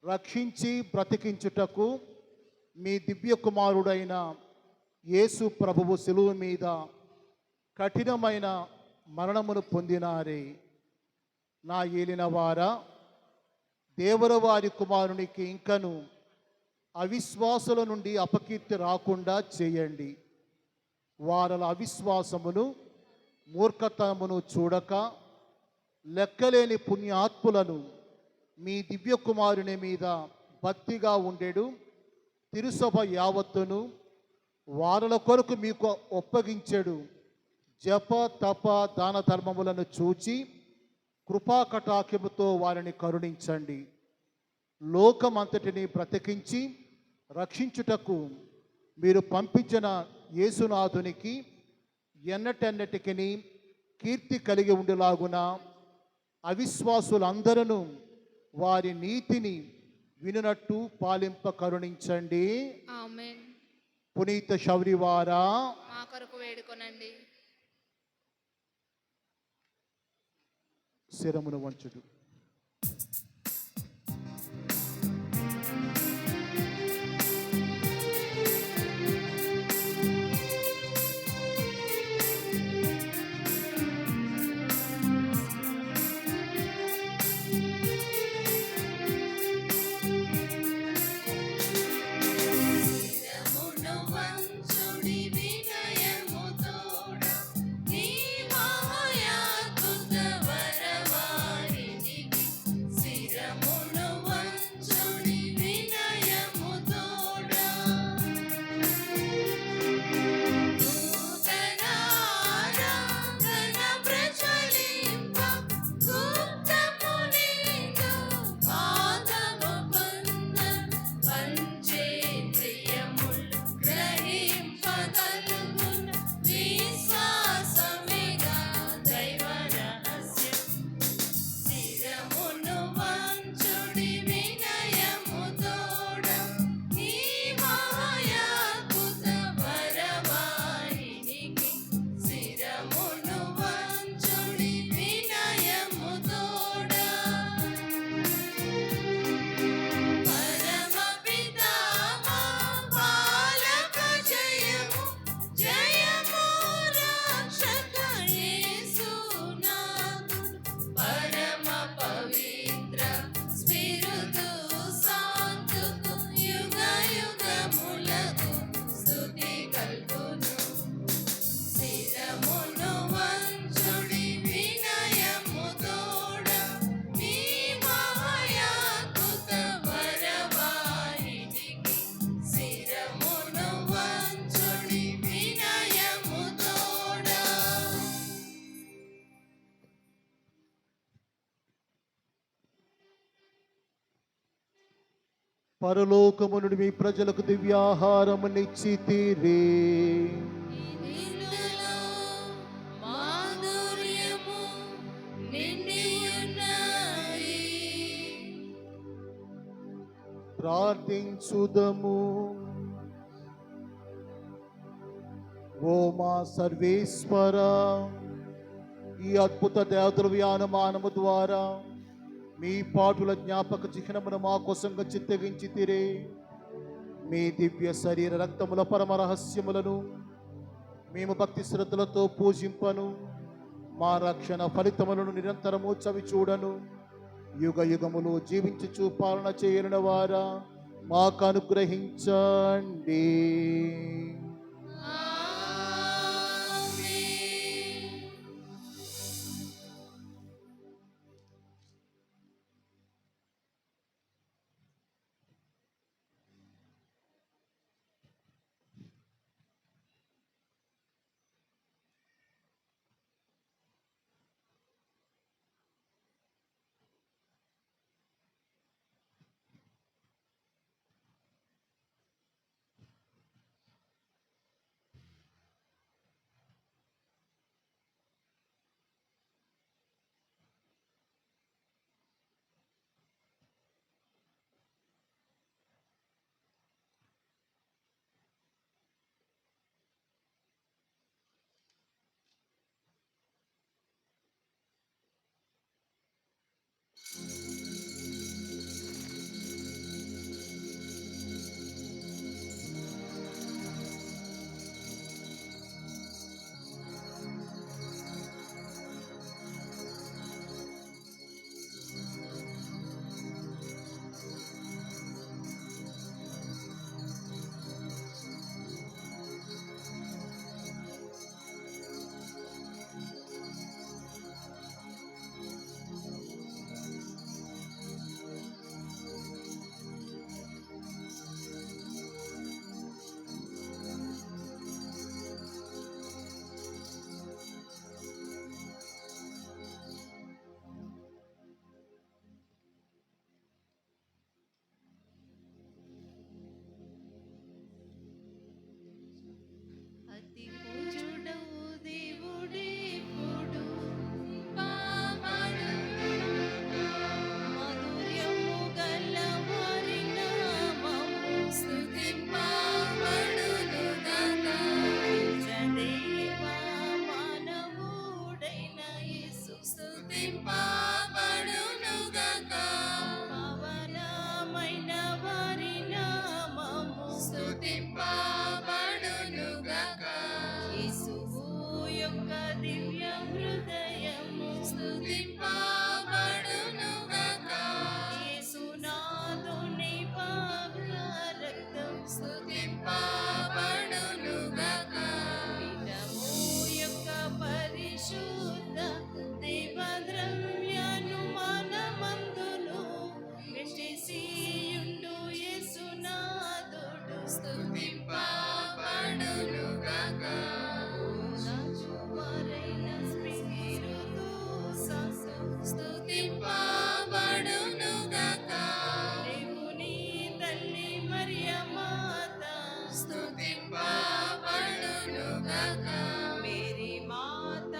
రక్షించి బ్రతికించుటకు మీ దివ్య కుమారుడైన యేసు ప్రభువు శిలువ మీద కఠినమైన మరణమును పొందినారే. నా ఏలిన వారా, దేవరవారి కుమారునికి ఇంకను అవిశ్వాసుల నుండి అపకీర్తి రాకుండా చేయండి. వారల అవిశ్వాసమును మూర్ఖతమును చూడక లెక్కలేని పుణ్యాత్ములను మీ దివ్య కుమారుని మీద భక్తిగా ఉండెడు తిరుసభ యావత్తును వారల కొరకు మీకు ఒప్పగించెడు జప తప దాన ధర్మములను చూచి కృపా కటాక్షముతో వారిని కరుణించండి. లోకమంతటిని బ్రతికించి రక్షించుటకు మీరు పంపించిన యేసునాథునికి ఎన్నటెన్నటికి కీర్తి కలిగి ఉండేలాగున అవిశ్వాసులందరూ వారి నీతిని వినునట్టు పాలింప కరుణించండి. ఆమేన్. పునీత శౌరివారా, మా కొరకు వేడుకొనండి. శిరమును వంచుడు. శిరమును వంచుడి వినయముతోడ, నీ మహాయాద్భుత వరవారిని పరలోకము నుండి మీ ప్రజలకు దివ్యాహారము నిచ్చితిరి. ఇందులో మాధుర్యము నిండి ఉన్నాయి. ప్రార్థించుదము. ఓ మా సర్వేశ్వర, ఈ అద్భుత దేవద్రవ్యానమానము ద్వారా మీ పాటుల జ్ఞాపక చిహ్నమును మా కోసంగా చిత్తగించితిరే. మీ దివ్య శరీర రక్తముల పరమ రహస్యములను మేము భక్తి శ్రద్ధలతో పూజింపను. మా రక్షణ ఫలితములను నిరంతరము చవి చూడను. యుగ యుగములు జీవించుచు పాలన చేయని వారా మాకు అనుగ్రహించండి. అతి పూజుడవు దేవుడెప్పుడు పాపడు మధుర్యము గల వారి నామము స్తుతింపబడును గాక. నిజదేవా మానవుడైన యేసు స్తుతింపబడును గాక. పవనమైన వారి నామము స్తుతింపబడును గాక. యేసువు యొక్క దివ్య హృదయము స్తుతింపబడును గాక. యేసునాథుని పవిత్ర రక్తం స్తుతింపబడును గాక. పీఠము యొక్క పరిశుద్ధ దేవద్రవ్యాను మనమందును వెంచేసియుండు యేసునాథుడు స్తుతింపబడును గాక. రాజువారైన స్పిరితు సంతు స్తుతింపబడును గాక. దేవుని తల్లి మరియమాత స్తుతింపబడును గాక. మేరీ మాత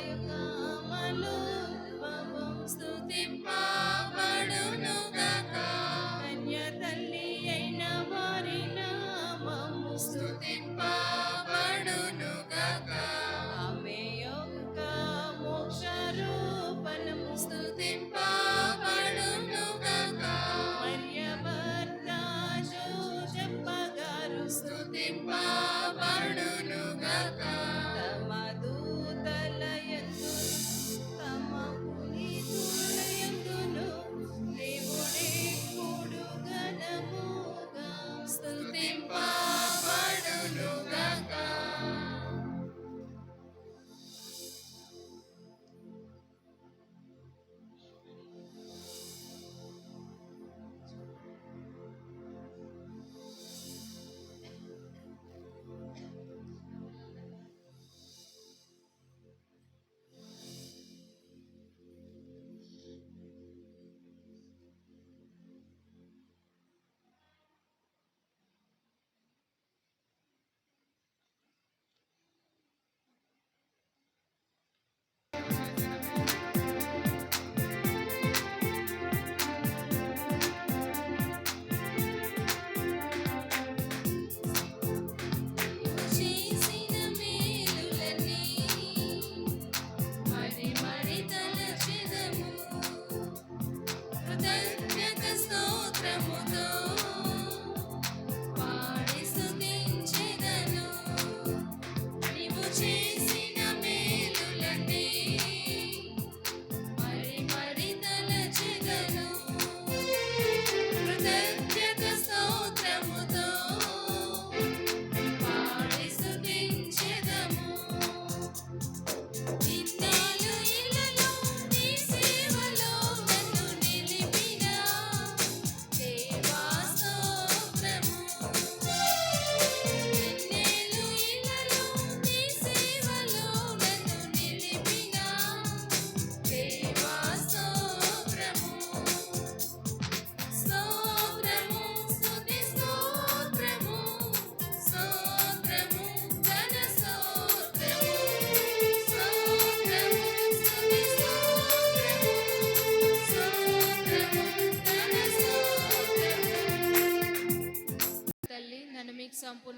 యొక్క అమలోద్భవం స్తుతింపబడును గాక. కన్య తల్లి అయిన వారి నామము స్తుతింపబడును గాక. ఆమె యొక్క మోక్ష రూపణము స్తుతింప